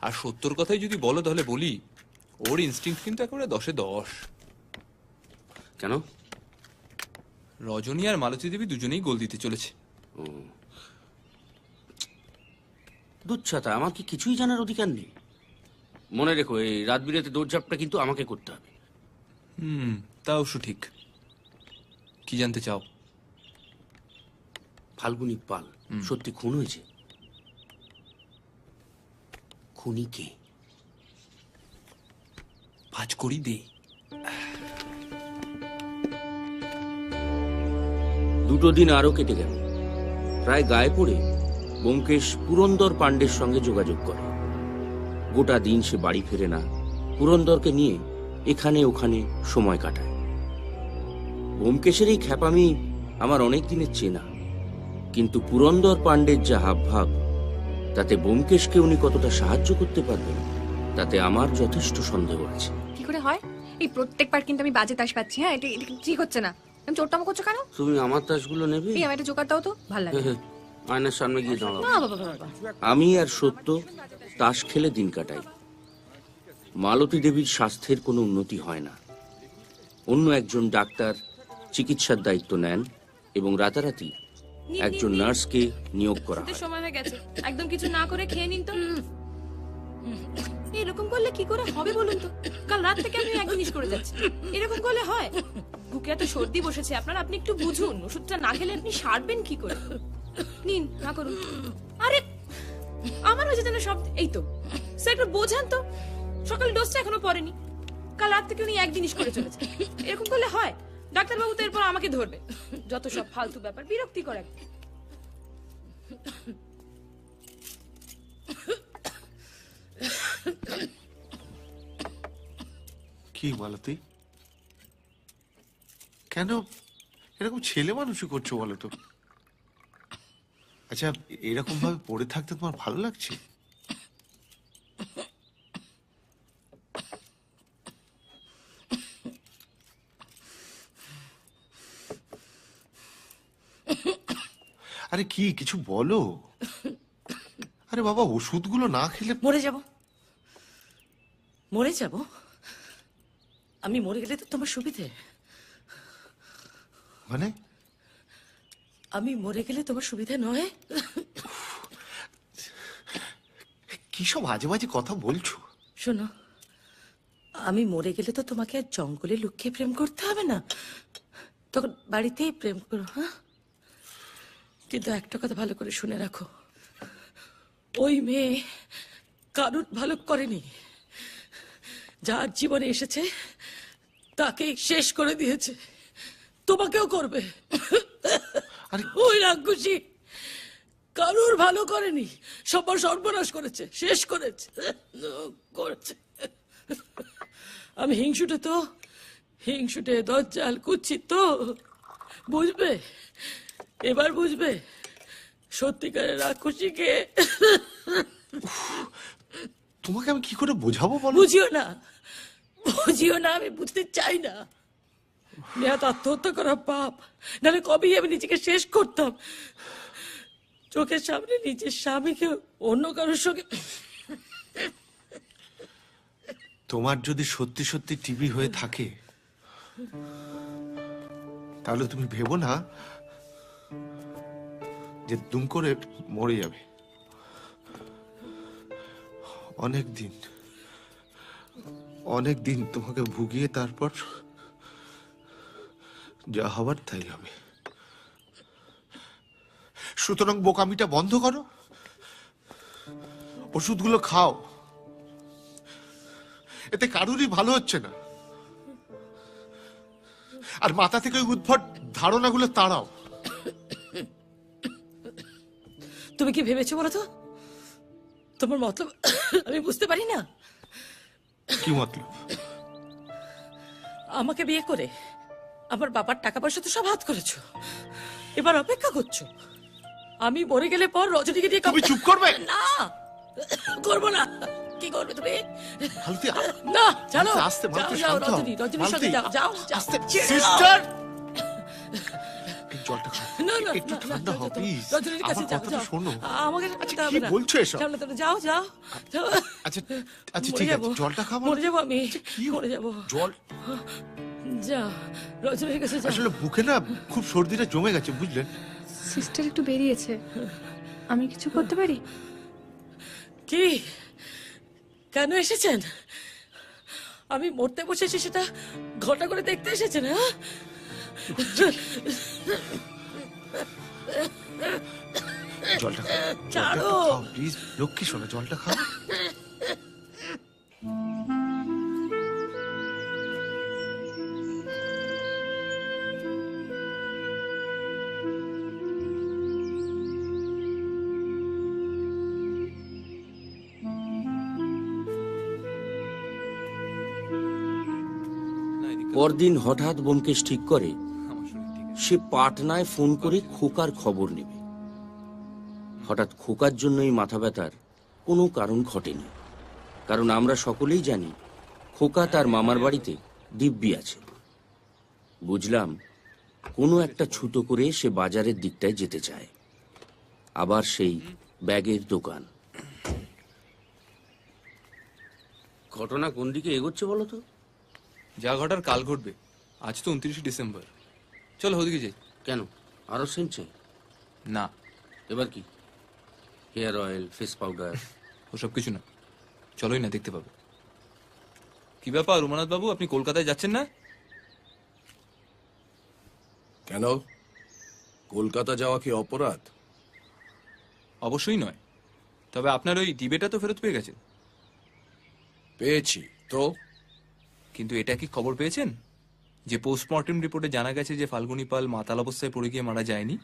আর সত্যর কথাই যদি বলো তাহলে বলি, ওর ইনস্টিংক্ট কিন্তু একেবারে 10-এ 10। কেন? রজনী আর মালতী দেবী দুজনেই গোল দিতে চলেছে। দুচ্ছাতা, আমার কি কিছুই জানার অধিকার নেই? মনে রেখো, এই রাত বিরেতে দৌড়ঝাঁপটা কিন্তু আমাকে করতে হবে। তা অবশ্য ঠিক। কি জানতে চাও? ফাল্গুনী পাল সত্যি খুন হয়েছে? খুনি কে? ভাজ করি দে। দুটো দিন আরো কেটে গেল। প্রায় গায়ে পড়ে ব্যোমকেশ পুরন্দর পাণ্ডের সঙ্গে যোগাযোগ করে। গোটা দিন সে বাড়ি ফেরে না, পুরন্দরকে নিয়ে এখানে ওখানে সময় কাটায়। ব্যোমকেশের এই খ্যাপামি আমার অনেক দিনের চেনা, কিন্তু পুরন্দর পাণ্ডের যা হাবভাব, তাতে ব্যোমকেশকে উনি কতটা সাহায্য করতে পারবেন তাতে আমার যথেষ্ট সন্দেহ আছে। কি করে হয়? এই প্রত্যেকবার কিন্তু আমি বাজে তাস পাচ্ছি। হ্যাঁ, এটা ঠিক হচ্ছে না। আমি চোরটামো করছো কেন? তুমি আমার তাসগুলো নেবে? এই, আমার একটা জোগাড় দাও তো, ভালো লাগে। আয়নার সামনে গিয়ে দাঁড়াও। না বাবা বাবা। আমি আর সত্য তাস খেলে দিন কাটাই। মালতী দেবীর স্বাস্থ্যের কোনো উন্নতি হয় না। অন্য একজন ডাক্তার চিকিৎসার দায়িত্ব নেন এবং রাতারাতি একজন নার্সকে নিয়োগ করা হয়। সময় হয়ে গেছে, একদম কিছু না করে খেয়ে নিন তো। এরকম করলে কি করে হবে বলুন তো? কাল রাত থেকে আমি এক জিনিস করে যাচ্ছি, এরকম করলে হয়? বুকে এত সর্দি বসেছে আপনার, আপনি একটু বুঝুন। ওষুধটা না খেলে আপনি সারবেন কি করে? নিন, না করুন। আরে আমার হয়েছে যেন সব। এই তো স্যার, একটু বোঝান তো। সকাল ডোজটা এখনো পড়েনি, কাল রাত থেকে উনি এক জিনিস করে চলেছে। এরকম করলে হয়? ডাক্তারবাবু তো এরপর আমাকে ধরবে। যত সব ফালতু ব্যাপার, বিরক্তিকর একদম। কি মালতী, কেন এরকম ছেলে মানুষই করছো বলো তো? আচ্ছা, এরকম ভাবে পড়ে থাকতে তোমার ভালো লাগছে? আরে কি, কিছু বলো। আরে বাবা, ওষুধগুলো না খেলে মরে যাব, মরে যাব। আমি মরে গেলে তো তোমার সুবিধে। মানে? আমি মরে গেলে তোমার সুবিধে নয়? কি সব আজে বাজে কথা বলছো? শোনো, আমি মরে গেলে তো তোমাকে আর জঙ্গলে লুকিয়ে প্রেম করতে হবে না, তখন বাড়িতেই প্রেম করো। হ্যাঁ, কিন্তু একটা কথা ভালো করে শুনে রাখো, ওই মেয়ে কারুর ভালো করেনি। যার জীবনে এসেছে তাকে শেষ করে দিয়েছে, তোমাকেও করবে। ওই রাক্ষসী কারুর ভালো করেনি, সবার সর্বনাশ করেছে, শেষ করেছে করেছে। আমি হিংসুটে দজ্জাল কুচ্ছিত তো, বুঝবে এবার, বুঝবে সত্যিকারের রাক্ষসীকে। তোমাকে আমি কি করে বোঝাবো বলো? বুঝিও না, বুঝিও না, আমি বুঝতে চাই না। নেহাত আত্মহত্যা করা পাপ, নাহলে কবেই আমি নিজেকে শেষ করতাম। চোখের সামনে নিজের স্বামীকে অন্য কারোর সঙ্গে। তোমার যদি সত্যি সত্যি টিবি হয়ে থাকে তাহলে তুমি ভেবো না যে দুম করে মরে যাবে। অনেক দিন তোমাকে ভুগিয়ে তারপর যা হবার তাই হবে। সুতরাং বোকামিটা বন্ধ করো, ওষুধগুলো খাও। এতে কারুরই ভালো হচ্ছে না। আর মাথা থেকে ওই উদ্ভট ধারণাগুলো তাড়াও। তুমি কি ভেবেছো বলো তো? তোমার মতলব আমি বুঝতে পারি না। কি মতলব? আমাকে বিয়ে করে আমার বাবার টাকা পয়সা তো সব হাত করেছো, এবার অপেক্ষা করছো আমি মরে গেলে পর রজনীকে দিয়ে। তুমি চুপ করবে? না, করবো না। কি করবে তুমি? মালতী, না জানো আস্তে, মালতী, যাও শান্ত হও। রজনী রজনীর সঙ্গে মালতী, যাও যাও যাও। আস্তে, ছেড়ে দাও। সিস্টার জলটা খাও। না না একটু না, ঠান্ডা না, হও যাও, প্লিজ। রজনীর কাছে আমার যাও কথাটা যাও শোনো। আমাকে আচ্ছা, যেতে কি হবে না। বলছো এসব? যাও না, যাও যাও যাও। আচ্ছা আচ্ছা, মরে ঠিক যাবো। আছে, জলটা খাবো। মরে যাবো আমি মরে যাবো। জল যা রজনীর কাছে যাও। আসলে বুকে না খুব সর্দিটা জমে গেছে, বুঝলেন? সিস্টার একটু বেরিয়েছে, আমি কিছু করতে পারি? কি কেন এসেছেন? আমি মরতে বসেছি সেটা ঘটা করে দেখতে এসেছেন? হ্যাঁ জলটা খাও, ছাড়ো। প্লিজ লক্ষ্মী শোনো, জলটা খাও। পরদিন হঠাৎ ব্যোমকেশ ঠিক করে সে পাটনায় ফোন করে খোকার খবর নেবে। হঠাৎ খোকার জন্যই মাথা ব্যথার কোনো কারণ ঘটেনি, কারণ আমরা সকলেই জানি খোকা তার মামার বাড়িতে দিব্যি আছে। বুঝলাম কোনো একটা ছুতো করে সে বাজারের দিকটায় যেতে চায়, আবার সেই ব্যাগের দোকান। ঘটনা কোন দিকে এগোচ্ছে বলো তো? যা ঘটার কাল ঘটবে। আজ তো 29 ডিসেম্বর। চলো ওদিকে যাই। কেন, আরো সেন্ট চাই? না, এবার কি? Hair oil, face powder? ওসব কিছু না, চলোই না, দেখতে পাবো। কি ব্যাপার উমানাথ বাবু, আপনি কলকাতায় যাচ্ছেন না? কেন, কলকাতা যাওয়া কি অপরাধ? অবশ্যই নয়, তবে আপনার ওই ডিবেটা তো ফেরত পেয়ে গেছেন। পেয়েছি তো। কিন্তু এটা কি খবর পেয়েছেন যে পোস্টমর্টেম রিপোর্টে জানা গেছে যে ফাল্গুনী পাল মাতাল অবস্থায় পড়ে গিয়ে মারা যায়নি,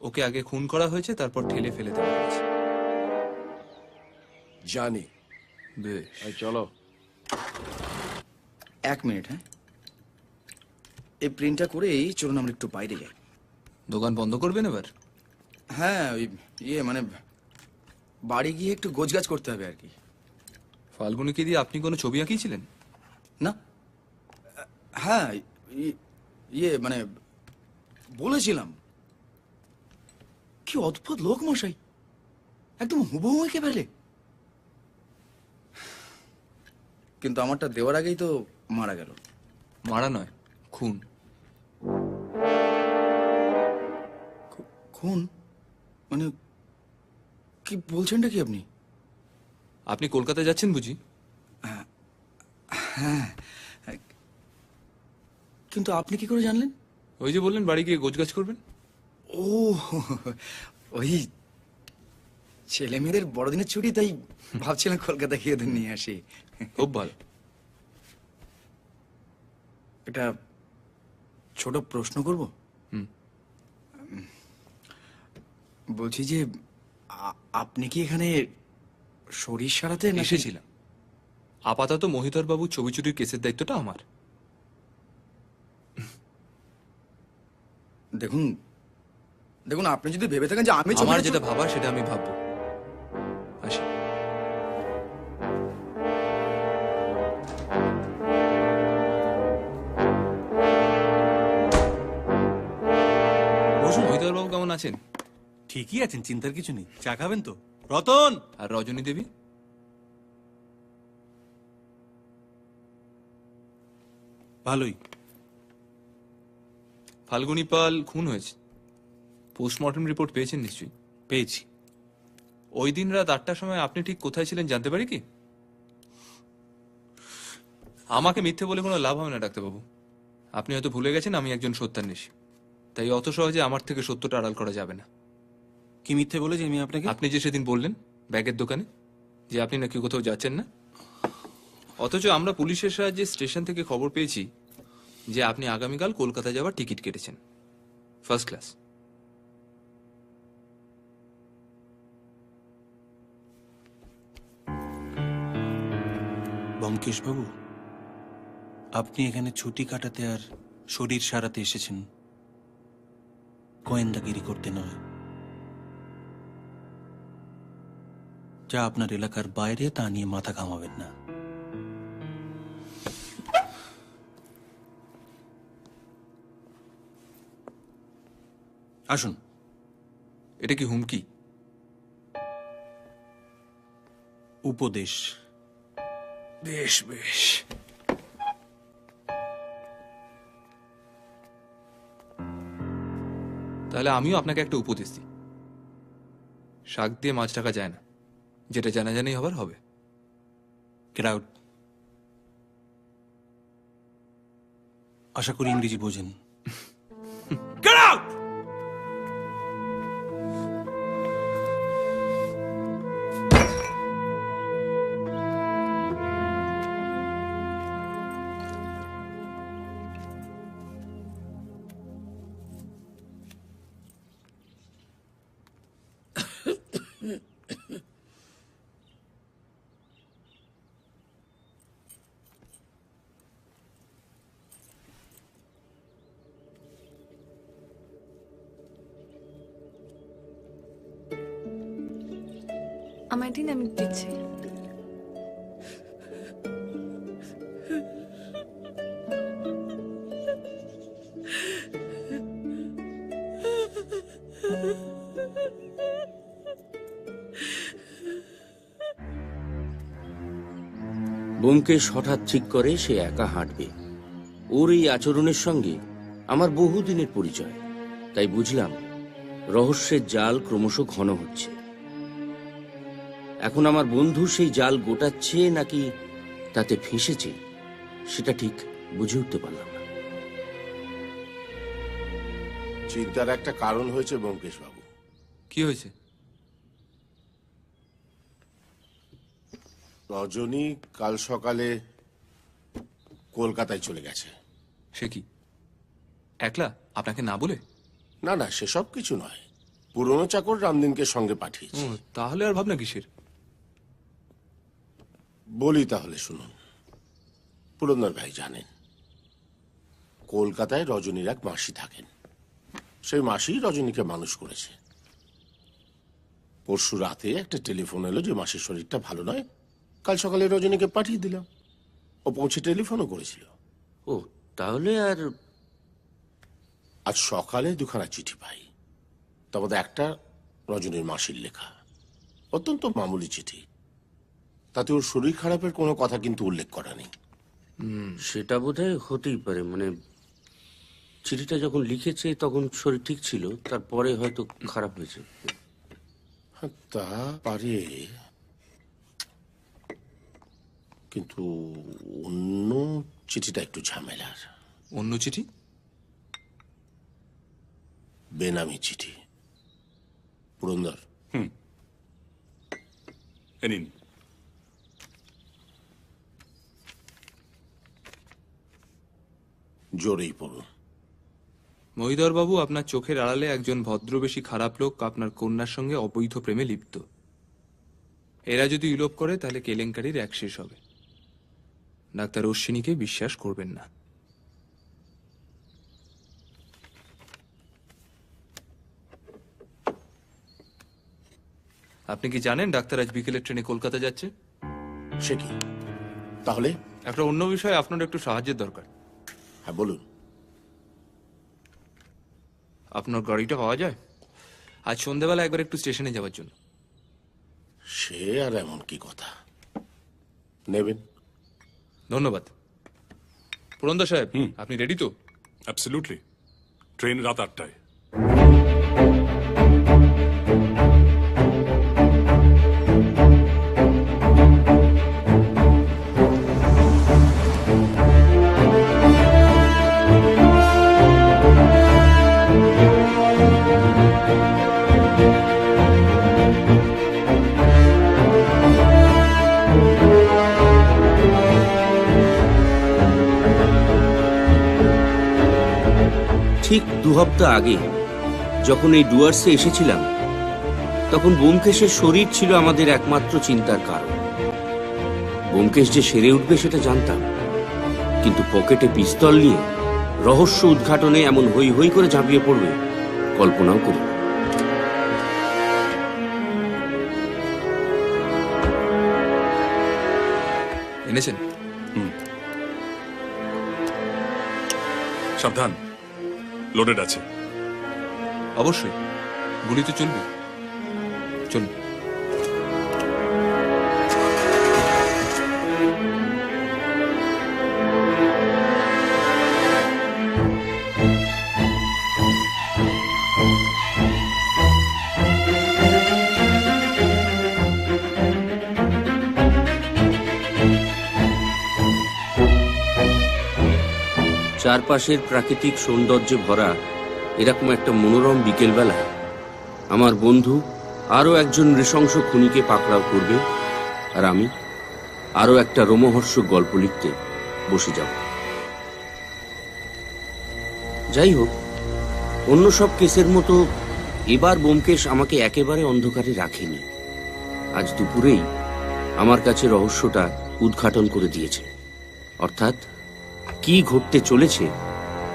ওকে আগে খুন করা হয়েছে, তারপর ঠেলে ফেলে দেওয়া হয়েছে। জানি। বেশ, এই চলো। 1 মিনিট, হ্যাঁ এই প্রিন্টটা করেই চলুন আমরা একটু বাইরে যাই। দোকান বন্ধ করবেন এবার? হ্যাঁ ওই মানে বাড়ি গিয়ে একটু গোছগাছ করতে হবে আর কি। ফাল্গুনীকে দিয়ে আপনি কোনো ছবি আঁকিয়েছিলেন? না, হ্যাঁ মানে বলেছিলাম। কি অদ্ভুত লোক মশাই, একদম হুবহু একেবারে। কিন্তু আমারটা দেওয়ার আগেই তো মারা গেল। মারা নয়, খুন। খুন মানে কি বলছেনটা কি আপনি? আপনি কলকাতায় যাচ্ছেন বুঝি? হ্যাঁ, কিন্তু আপনি কি করে জানলেন? ওই যে বললেন বাড়ি গিয়ে গোছগাছ করবেন। ও ওই ছেলে মেয়েদের বড়দিনের ছুটি, তাই ভাবছিলাম কলকাতা গিয়ে ওদের নিয়ে আসি। খুব ভালো। এটা ছোট প্রশ্ন করব? বলছি যে আপনি কি এখানে শরীর সারাতে এসেছিলাম। আপাতত মহিধর বাবু ছবি চুরির কেসের দায়িত্বটা আমার। দেখুন দেখুন, আপনি যদি ভেবে থাকেন যে আমি আমার যেটা ভাবা সেটা আমি ভাববো। আসি। বসুন। মহিধর বাবু কেমন আছেন? ঠিকই আছেন, চিন্তার কিছু নেই। চা খাবেন তো? রতন! আর রজনী দেবী? ভালোই। ফাল্গুনী পাল খুন হয়েছে, পোস্টমর্টম রিপোর্ট পেয়েছেন নিশ্চয়ই? পেয়েছি। ওই দিন রাত 8টার সময় আপনি ঠিক কোথায় ছিলেন জানতে পারি কি? আমাকে মিথ্যে বলে কোনো লাভ হবে না ডাক্তারবাবু। আপনি হয়তো ভুলে গেছেন আমি একজন সত্যান্বেষী, তাই অত সহজে আমার থেকে সত্যটা আড়াল করা যাবে না। কি মিথ্যে বলেছি আমি আপনাকে? আপনি যে সেদিন বললেন ব্যাগের দোকানে যে আপনি নাকি কোথাও যাচ্ছেন না, অথচ আমরা পুলিশের সাহায্যে স্টেশন থেকে খবর পেয়েছি যে আপনি আগামীকাল কলকাতা যাওয়ার টিকিট কেটেছেন, ফার্স্ট ক্লাস। ব্যোমকেশ বাবু, আপনি এখানে ছুটি কাটাতে আর শরীর সারাতে এসেছেন, গোয়েন্দাগিরি করতে নয়। যা আপনার এলাকার বাইরে তা নিয়ে মাথা ঘামাবেন না। আসুন। এটা কি হুমকি? উপদেশ। বেশ বেশ। তাহলে আমিও আপনাকে একটা উপদেশ দিই, শাক দিয়ে মাছ ঢাকা যায় না, যেটা জানাজানি হবার হবে। Get out. আশা করি ইংরেজি বোঝেন। Get out! আমার দিন, আমি দিচ্ছি। ব্যোমকেশ হঠাৎ ঠিক করে সে একা হাঁটবে। ওর এই আচরণের সঙ্গে আমার বহুদিনের পরিচয়, তাই বুঝলাম রহস্যের জাল ক্রমশ ঘন হচ্ছে। এখন আমার বন্ধু সেই জাল গোটাচ্ছে নাকি তাতে ফেঁসেছে সেটা ঠিক বুঝে উঠতে পারলাম না। চিন্তার একটা কারণ হয়েছে ব্যোমকেশ বাবু। কি হয়েছে? রজনী কাল সকালে কলকাতায় চলে গেছে। সে কি একলা, আপনাকে না বলে? না না, সেসব কিছু নয়, পুরনো চাকর রামদিনকে সঙ্গে পাঠিয়েছে। তাহলে আর ভাবনা কিসের? বলি তাহলে শুনুন। পুরন্দর ভাই জানেন কলকাতায় রজনীর এক মাসি থাকেন। সেই মাসি রজনীকে মানুষ করেছে। পরশু রাতে একটা টেলিফোন এলো যে মাসির শরীরটা ভালো নয়, কাল সকালে রজনীকে পাঠিয়ে দিলাম। ও পৌঁছে টেলিফোনও করেছিল। ও তাহলে আর আজ সকালে দুখানা চিঠি পাই, তার মধ্যে একটা রজনীর মাসির লেখা, অত্যন্ত মামুলি চিঠি। তাতে ওর শরীর খারাপের কোনো কথা কিন্তু উল্লেখ করা নেই। সেটা বোধহয় হতেই পারে, মানে চিঠিটা যখন লিখেছে তখন শরীর ঠিক ছিল, তারপরে হয়তো খারাপ হয়েছে। তা পারে, কিন্তু অন্য চিঠিটা একটু ঝামেলার। অন্য চিঠি? বেনামি চিঠি। পুরন্দর, এ নিন। জোরেই পড়ুন। মহিধর বাবু, আপনার চোখের আড়ালে একজন ভদ্রবেশী খারাপ লোক আপনার কন্যার সঙ্গে অবৈধ প্রেমে লিপ্ত। এরা যদি ইলোপ করে তাহলে কেলেঙ্কারির এক শেষ হবে। ডাক্তার অশ্বিনীকে বিশ্বাস করবেন না। আপনি কি জানেন ডাক্তার আজ বিকেলের ট্রেনে কলকাতা যাচ্ছে? সে কি? তাহলে একটা অন্য বিষয়ে আপনার একটু সাহায্যের দরকার। হ্যাঁ বলুন। আপনার গাড়িটা পাওয়া যায়? আজ সন্ধ্যাবেলা একবার একটু স্টেশনে যাওয়ার জন্য। সে আর এমন কি কথা, নেবেন? ধন্যবাদ। পুরন্দর সাহেব, আপনি রেডি তো? অ্যাবসলিউটলি। ট্রেন রাত 8টায়। ঠিক 2 সপ্তাহ আগে যখন এই ডুয়ার্সে এসেছিলাম, তখন ব্যোমকেশের শরীর ছিল আমাদের একমাত্র চিন্তার কারণ। ব্যোমকেশ যে সেরে উঠবে সেটা জানতাম, কিন্তু পকেটে পিস্তল নিয়ে রহস্য উদ্ঘাটনে এমন হই হই করে ঝাঁপিয়ে পড়বে কল্পনাও করি। এনেছেন? সাবধান, লোডেড আছে। অবশ্যই, গুলি তো চলবে। চলুন। চারপাশের প্রাকৃতিক সৌন্দর্যে ভরা এরকম একটা মনোরম বিকেলবেলা আমার বন্ধু আরও একজন নৃশংস খুনিকে পাকড়াও করবে, আর আমি আরও একটা রোমহর্ষক গল্প লিখতে বসে যাব। যাই হোক, অন্য সব কেসের মতো এবার ব্যোমকেশ আমাকে একেবারে অন্ধকারে রাখেনি। আজ দুপুরেই আমার কাছে রহস্যটা উদ্ঘাটন করে দিয়েছে। অর্থাৎ কি ঘটতে চলেছে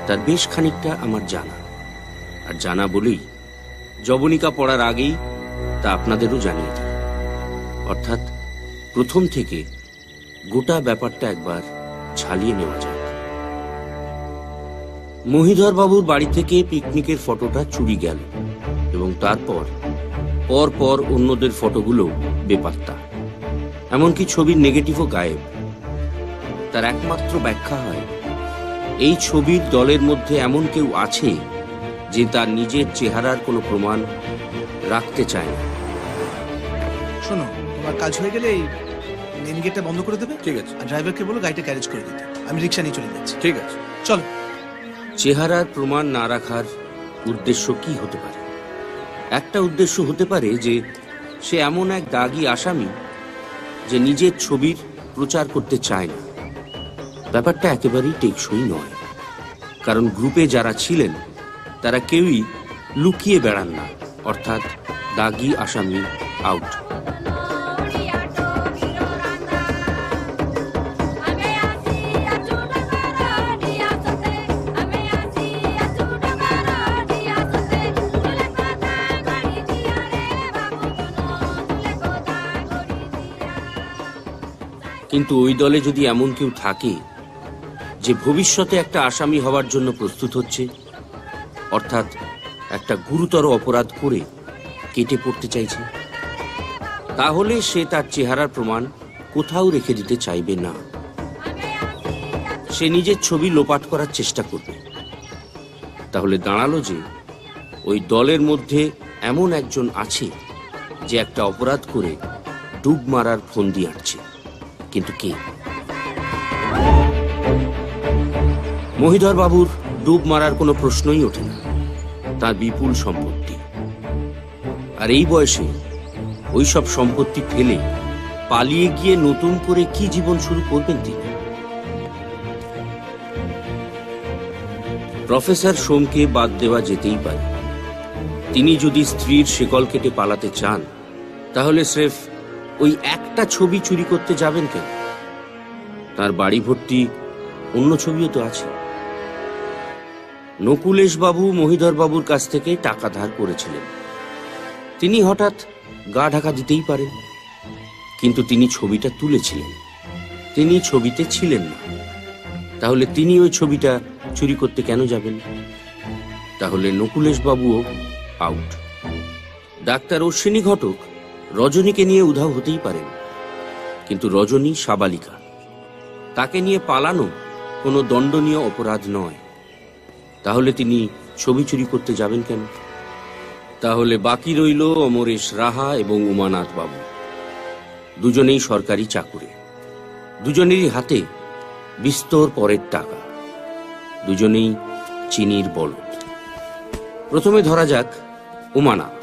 তার বেশ খানিকটা আমার জানা, আর জানা বলেই জবনিকা পড়ার আগেই তা আপনাদেরও জানিয়ে দিই। অর্থাৎ প্রথম থেকে গোটা ব্যাপারটা একবার ঝালিয়ে নেওয়া যাক। মহিধর বাবুর বাড়ি থেকে পিকনিকের ফটোটা চুরি গেল এবং তারপর পর অন্যদের ফটোগুলো বেপাত্তা, এমনকি ছবির নেগেটিভও গায়েব। তার একমাত্র ব্যাখ্যা হয় এই ছবির দলের মধ্যে এমন কেউ আছে যে তার নিজের চেহারার কোনো প্রমাণ রাখতে চায় না। শোনো, তোমার কাজ হয়ে গেলে এই মেন গেটটা বন্ধ করে দেবে। ঠিক আছে। আর ড্রাইভারকে বলো গাড়িটা গ্যারেজ করে দিতে, আমি রিক্সা নিয়ে চলে যাচ্ছি। ঠিক আছে, চলো। চেহারার প্রমাণ না রাখার উদ্দেশ্য কি হতে পারে? একটা উদ্দেশ্য হতে পারে যে সে এমন এক দাগী আসামি যে নিজের ছবির প্রচার করতে চায় না। ব্যাপারটা একেবারেই টেকসই নয়, কারণ গ্রুপে যারা ছিলেন তারা কেউই লুকিয়ে বেড়ান না। অর্থাৎ দাগী আসামি আউট। কিন্তু ওই দলে যদি এমন কেউ থাকে যে ভবিষ্যতে একটা আসামি হওয়ার জন্য প্রস্তুত হচ্ছে, অর্থাৎ একটা গুরুতর অপরাধ করে কেটে পড়তে চাইছে, তাহলে সে তার চেহারার প্রমাণ কোথাও রেখে দিতে চাইবে না। সে নিজের ছবি লোপাট করার চেষ্টা করবে। তাহলে দাঁড়ালো যে ওই দলের মধ্যে এমন একজন আছে যে একটা অপরাধ করে ডুব মারার ফন্দি আঁটছে। কিন্তু কে? মহিধর বাবুর ডুব মারার কোনো প্রশ্নই ওঠে না। তার বিপুল সম্পত্তি, আর এই বয়সে ওই সব সম্পত্তি ফেলে পালিয়ে গিয়ে নতুন করে কি জীবন শুরু করবেন তিনি? প্রফেসর সোমকে বাদ দেওয়া যেতেই পারে। তিনি যদি স্ত্রীর শেকল কেটে পালাতে চান, তাহলে স্রেফ ওই একটা ছবি চুরি করতে যাবেন কেন? তার বাড়ি ভর্তি অন্য ছবিও তো আছে। নকুলেশ বাবু মহিধর বাবুর কাছ থেকে টাকা ধার করেছিলেন। তিনি হঠাৎ গা ঢাকা দিতেই পারেন, কিন্তু তিনি ছবিটা তুলেছিলেন, তিনি ছবিতে ছিলেন না। তাহলে তিনি ওই ছবিটা চুরি করতে কেন যাবেন? তাহলে নকুলেশ বাবুও আউট। ডাক্তার অশ্বিনী ঘটক রজনীকে নিয়ে উধাও হতেই পারেন, কিন্তু রজনী সাবালিকা। তাকে নিয়ে পালানো কোনো দণ্ডনীয় অপরাধ নয়। তাহলে তিনি ছবি চুরি করতে যাবেন কেন? তাহলে বাকি রইল অমরেশ রাহা এবং উমানাথ বাবু। দুজনেই সরকারি চাকুরে, দুজনেরই হাতে বিস্তর পরের টাকা, দুজনেই চিনির বলদ। প্রথমে ধরা যাক উমানাথ।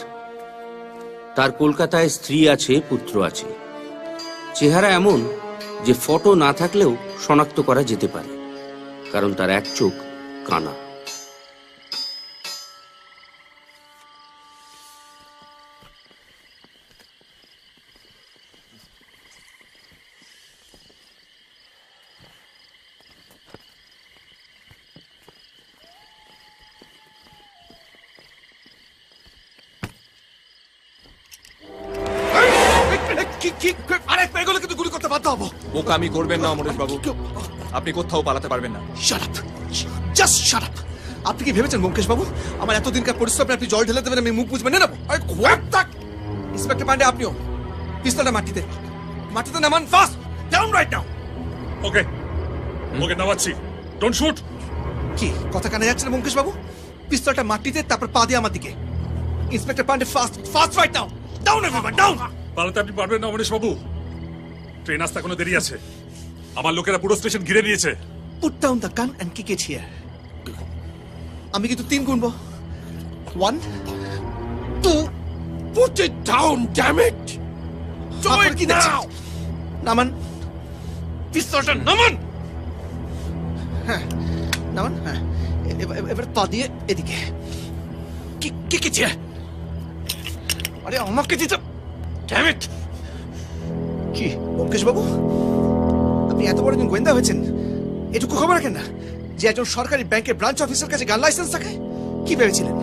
তার কলকাতায় স্ত্রী আছে, পুত্র আছে। চেহারা এমন যে ফটো না থাকলেও শনাক্ত করা যেতে পারে, কারণ তার এক চোখ কানা। বোকামি করবেন না অমরেশ বাবু, আপনি কোথাও পালাতে পারবেন না। Shut up! Just shut up! আপনি কি ভেবেছেন ব্যোমকেশ বাবু আমার এতদিনকার পরিশ্রমে আপনি জল ঢেলে দেবেন আমি মুখ বুঝ মেনে নেবো? আরে হোয়াট দ্যাট! ইন্সপেক্টর পান্ডে, আপনিও পিস্তলটা মাটিতে নামান, fast down right now. Okay okay নামাচ্ছি, ডোন্ট শুট। কি কথা কানে যাচ্ছে না ব্যোমকেশ বাবু? পিস্তলটা মাটিতে, তারপর পা দিয়ে আমার দিকে। Inspector Pandey, fast right now, down everyone, down. পালাতে আপনি পারবেন না অমরেশ বাবু, ট্রেন আসতে এখনো দেরি আছে। আমার লোকেরা পুরো স্টেশন ঘিরে নিয়েছে। Put down the gun and kick it here. আমি কিন্তু 3 গুনবো। 1 2 Put it down, damn it! Do it now! নামান পিস্তলটা, নামান। হ্যাঁ নামান, হ্যাঁ এবার পা দিয়ে এদিকে কিক ইট হিয়ার। আরে আমাকে দিতে, ড্যাম ইট! কি ব্যোমকেশ বাবু, আপনি এত বড় একজন গোয়েন্দা হয়েছেন, এটুকু খবর রাখেন না যে একজন সরকারি ব্যাংকের ব্রাঞ্চ অফিসার কাছে গান লাইসেন্স থাকে? কি ভেবেছিলেন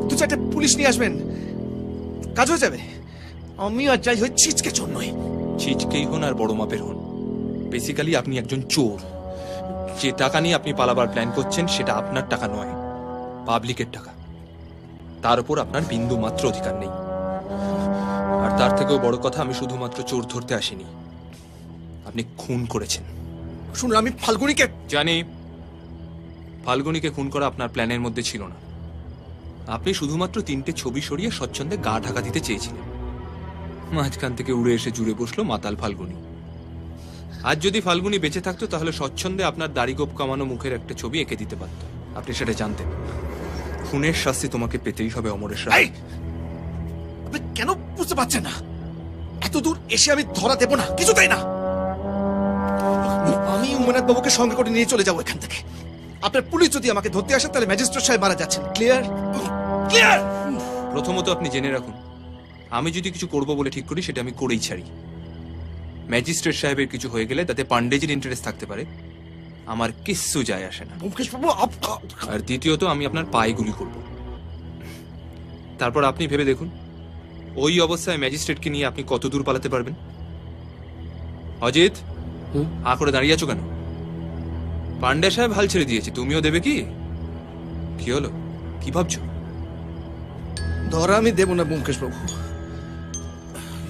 2-4টে পুলিশ নিয়ে আসবেন, কাজ হয়ে যাবে? আমি আর যাই হই ছিচকে চোর নই। ছিচকেই হন আর বড় মাপের হন, বেসিক্যালি আপনি একজন চোর। যে টাকা নিয়ে আপনি পালাবার প্ল্যান করছেন সেটা আপনার টাকা নয়, পাবলিকের টাকা। তার উপর আপনার বিন্দু মাত্র অধিকার নেই। আর তার থেকেও বড় কথা, আমি শুধুমাত্র চোর ধরতে আসিনি, আপনি খুন করেছেন। শুনুন, আমি ফাল্গুনিকে জানি। ফাল্গুনিকে খুন করা আপনার প্ল্যানের মধ্যে ছিল না। আপনি শুধুমাত্র 3টে ছবি সরিয়ে স্বচ্ছন্দে গা ঢাকা দিতে চেয়েছিলেন। মাঝখান থেকে উড়ে এসে জুড়ে বসলো মাতাল ফাল্গুনি। আজ যদি ফাল্গুনি বেঁচে থাকতো তাহলে স্বচ্ছন্দে আপনার দাড়ি গোপ কামানো মুখের একটা ছবি এঁকে দিতে পারত। আপনি সেটা জানতেন। খুনের শাস্তি তোমাকে পেতেই হবে অমরেশ রায়। আপনি কেন বুঝতে পারছেন না? এত দূর এসে আমি ধরা দেব না, কিছুতেই না। আমি উমেনাথ বাবুকে সঙ্গে করে নিয়ে চলে যাবো এখান থেকে। আপনার পুলিশ যদি আমাকে ধরতে আসে তাহলে ম্যাজিস্ট্রেট সাহেব মারা যাচ্ছেন। ক্লিয়ার? ক্লিয়ার? প্রথমত আপনি জেনে রাখুন, আমি যদি কিছু করব বলে ঠিক করি সেটা আমি করেই ছাড়ি। ম্যাজিস্ট্রেট সাহেবের কিছু হয়ে গেলে তাতে পান্ডেজির ইন্টারেস্ট থাকতে পারে, আমার কিচ্ছু যায় আসে না। আর দ্বিতীয়ত, আমি আপনার পায়ে গুলি করব। তারপর আপনি ভেবে দেখুন, ওই অবস্থায় ম্যাজিস্ট্রেটকে নিয়ে আপনি কত দূর পালাতে পারবেন। অজিত, হা করে দাঁড়িয়ে আছো কেন? পান্ডে সাহেব হাল ছেড়ে দিয়েছে, তুমিও দেবে কি? কি হলো, কি ভাবছো? ধরা আমি দেব না ব্যোমকেশ বাবু,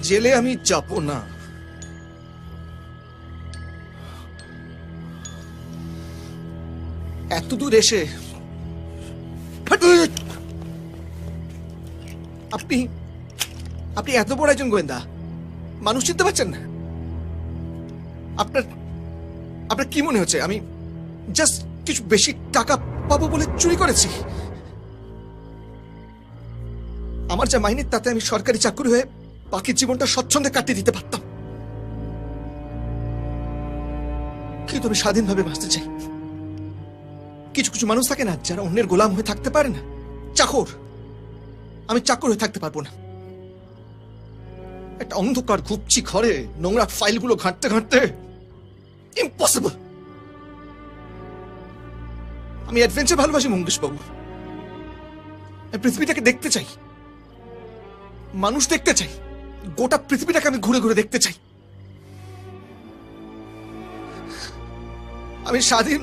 জেলে আমি যাব না। এত দূর এসে আপনি আপনি এত বড় একজন গোয়েন্দা, মানুষ চিনতে পারছেন না? আপনার আপনার কি মনে হচ্ছে আমি জাস্ট কিছু বেশি টাকা পাবো বলে চুরি করেছি? আমার যা মাইনে তাতে আমি সরকারি চাকরি হয়ে বাকি জীবনটা স্বচ্ছন্দে কাটিয়ে দিতে পারতাম, কিন্তু আমি স্বাধীনভাবে বাঁচতে চাই। কিছু কিছু মানুষ থাকে না যারা অন্যের গোলাম হয়ে থাকতে পারে না, চাকর। আমি চাকর হয়ে থাকতে পারবো না। একটা অন্ধকার ঘুপচি ঘরে নোংরা ফাইলগুলো ঘাঁটতে ঘাঁটতে ইম্পসিবল। আমি অ্যাডভেঞ্চার ভালোবাসি ব্যোমকেশ বাবু। পৃথিবীটাকে দেখতে চাই, মানুষ দেখতে চাই, গোটা পৃথিবীটাকে আমি ঘুরে ঘুরে দেখতে চাই। আমি স্বাধীন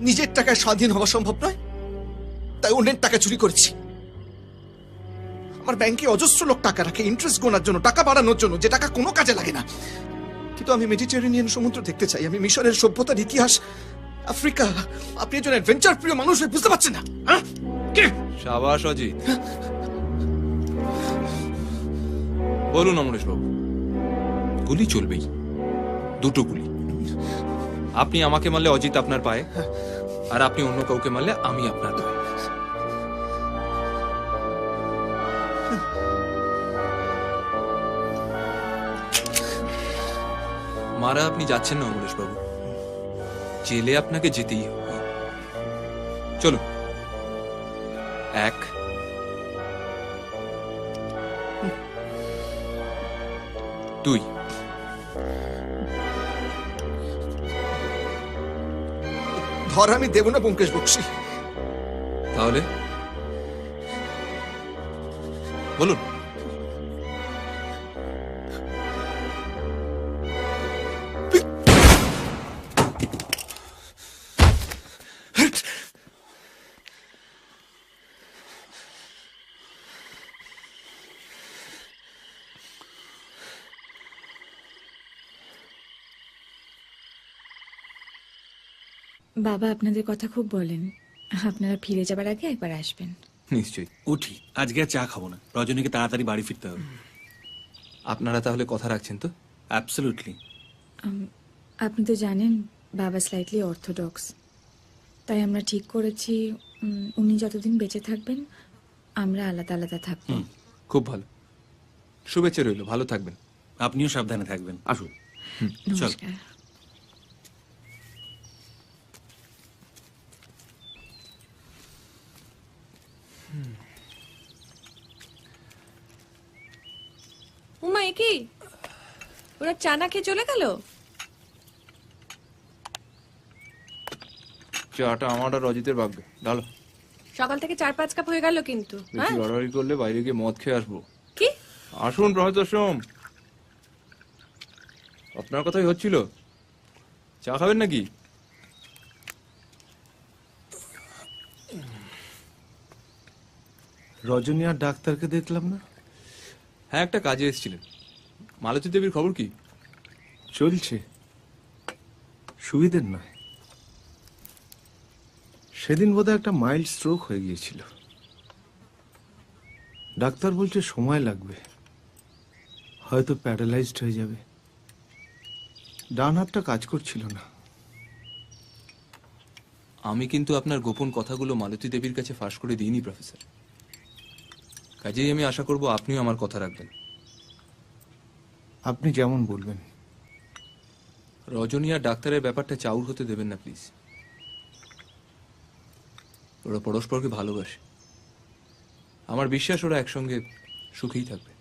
নিজের টাকায় স্বাধীন হওয়া সম্ভব নয়, তাই অন্যের টাকা চুরি করেছি। আমার ব্যাংকে অজস্র লোক টাকা রাখে ইন্টারেস্ট গোনার জন্য, টাকা বাড়ানোর জন্য, যে টাকা কোনো কাজে লাগে না। কিন্তু আমি মেডিটেরেনিয়ান সমুদ্র দেখতে চাই, আমি মিশরের সভ্যতার ইতিহাস, আফ্রিকা। আপনি একজন অ্যাডভেঞ্চার প্রিয় মানুষ হয়ে বুঝতে পারছেন না? সাবাস অজিত। বলুন অমরেশ বাবু, গুলি চলবেই, 2টো গুলি। আপনি আমাকে মারলে অজিত আপনার পায়ে, আর আপনি অন্য কাউকে মারলে আমি আপনার পায়ে। মারা আপনি যাচ্ছেন না অমরেশ বাবু, জেলে আপনাকে যেতেই হবে। চলুন। 1 2 ধর আমি দেব না ব্যোমকেশ বক্সী। তাহলে বলুন। বাবা আপনাদের কথা খুব বলেন, আপনারা ফিরে যাবার আগে একবার আসবেন। নিশ্চয়ই। উঠি, আজকে আর চা খাবো না, রজনীকে তাড়াতাড়ি বাড়ি ফিরতে হবে। আপনারা তাহলে কথা রাখছেন তো? অ্যাবসলিউটলি। আপনি তো জানেন বাবা স্লাইটলি অর্থোডক্স, তাই আমরা ঠিক করেছি উনি যতদিন বেঁচে থাকবেন আমরা আলাদা আলাদা থাকবো। খুব ভালো, শুভেচ্ছা রইল, ভালো থাকবেন। আপনিও সাবধানে থাকবেন। আসুন। চল। নমস্কার। উমা, এ কি ওরা চা না খেয়ে চলে গেল? চাটা আমার আর রজিতের ভাগ্যে, ডালো। সকাল থেকে 4-5 কাপ হয়ে গেল কিন্তু। বেশি বাড়াবাড়ি করলে বাইরে গিয়ে মদ খেয়ে আসবো। কি? আসুন প্রফেসর সোম, আপনার কথাই হচ্ছিল। চা খাবেন নাকি? রজনী আর ডাক্তারকে দেখলাম না। হ্যাঁ, একটা কাজে এসেছিলেন। মালতী দেবীর খবর কি? চলছে, সুবিধের নয়। সেদিন বোধহয় একটা মাইল্ড স্ট্রোক হয়ে গিয়েছিল। ডাক্তার বলছে সময় লাগবে, হয়তো প্যারালাইজড হয়ে যাবে। ডান হাতটা কাজ করছিল না। আমি কিন্তু আপনার গোপন কথাগুলো মালতী দেবীর কাছে ফাঁস করে দিইনি প্রফেসর। কাজেই আমি আশা করব আপনিও আমার কথা রাখবেন। আপনি যেমন বলবেন। রজনী আর ডাক্তারের ব্যাপারটা চাউর হতে দেবেন না প্লিজ। ওরা পরস্পরকে ভালোবাসে, আমার বিশ্বাস ওরা একসঙ্গে সুখেই থাকবে।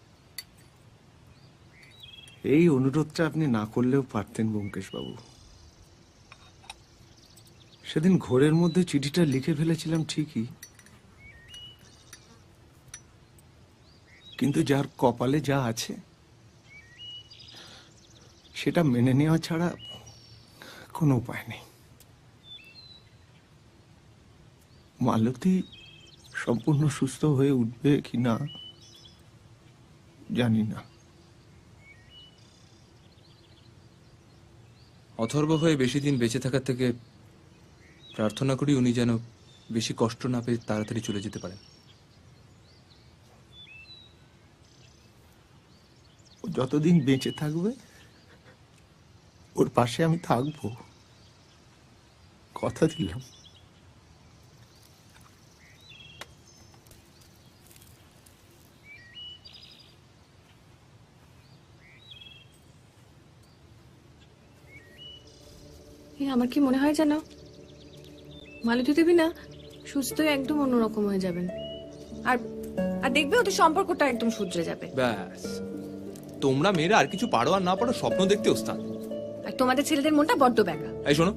এই অনুরোধটা আপনি না করলেও পারতেন ব্যোমকেশ বাবু। সেদিন ঘোরের মধ্যে চিঠিটা লিখে ফেলেছিলাম ঠিকই, কিন্তু যার কপালে যা আছে সেটা মেনে নেওয়া ছাড়া কোনো উপায় নেই। মালতী সম্পূর্ণ সুস্থ হয়ে উঠবে কি না জানি না। অথর্ব হয়ে বেশি দিন বেঁচে থাকার থেকে প্রার্থনা করি উনি যেন বেশি কষ্ট না পেয়ে তাড়াতাড়ি চলে যেতে পারেন। যতদিন বেঁচে থাকবে ওর পাশে আমি থাকবো, কথা দিলাম। আমার কি মনে হয় জানো, মালতী দেবী না সুস্থ হয়ে একদম অন্যরকম হয়ে যাবেন। আর আর দেখবে ওদের সম্পর্কটা একদম শুধরে যাবে। ব্যাস, তোমরা মেয়েরা আর কিছু পারো আর না পারো স্বপ্ন দেখতে ওস্তাদ। আর তোমাদের ছেলেদের মনটা বড্ড ব্যাকা। এই শোনো,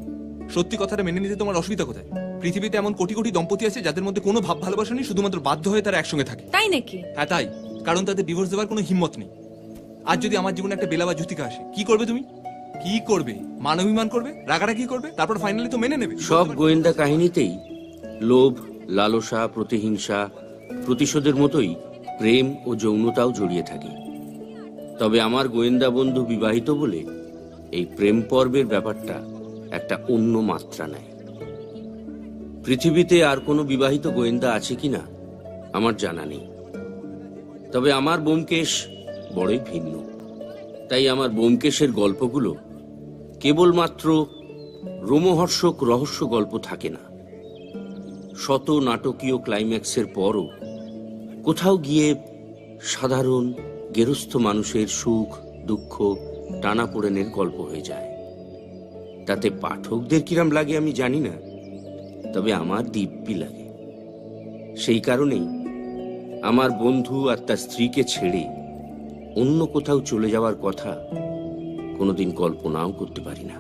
সত্যি কথাটা মেনে নিতে তোমার অসুবিধা কোথায়? পৃথিবীতে এমন কোটি কোটি দম্পতি আছে যাদের মধ্যে কোনো ভাব ভালোবাসা নেই, শুধুমাত্র বাধ্য হয়ে তারা একসঙ্গে থাকে। তাই নাকি? হ্যাঁ তাই, কারণ তাদের ডিভোর্স দেওয়ার কোনো হিম্মত নেই। আজ যদি আমার জীবনে একটা বেলা বা জ্যোতিকা আসে, কি করবে তুমি? কি করবে? মানবিমান করবে, রাগারাগি করবে, তারপর ফাইনালি তো মেনে নেবে। সব গোয়েন্দা কাহিনীতেই লোভ, লালসা, প্রতিহিংসা, প্রতিশোধের মতোই প্রেম ও যৌনতাও জড়িয়ে থাকে। তবে আমার গোয়েন্দা বন্ধু বিবাহিত বলে এই প্রেম পর্বের ব্যাপারটা একটা অন্য মাত্রা নেয়। পৃথিবীতে আর কোনো বিবাহিত গোয়েন্দা আছে কিনা আমার জানা নেই, তবে আমার ব্যোমকেশ বড়ই ভিন্ন। তাই আমার ব্যোমকেশের গল্পগুলো কেবলমাত্র রোমহর্ষক রহস্য গল্প থাকে না। শত নাটকীয় ক্লাইম্যাক্সের পরও কোথাও গিয়ে সাধারণ গেরস্থ মানুষের সুখ দুঃখ টানাপোড়েনের গল্প হয়ে যায়। তাতে পাঠকদের কিরাম লাগে আমি জানি না, তবে আমার দিব্যি লাগে। সেই কারণেই আমার বন্ধু আর তার স্ত্রীকে ছেড়ে অন্য কোথাও চলে যাওয়ার কথা কোনোদিন কল্পনাও করতে পারি না।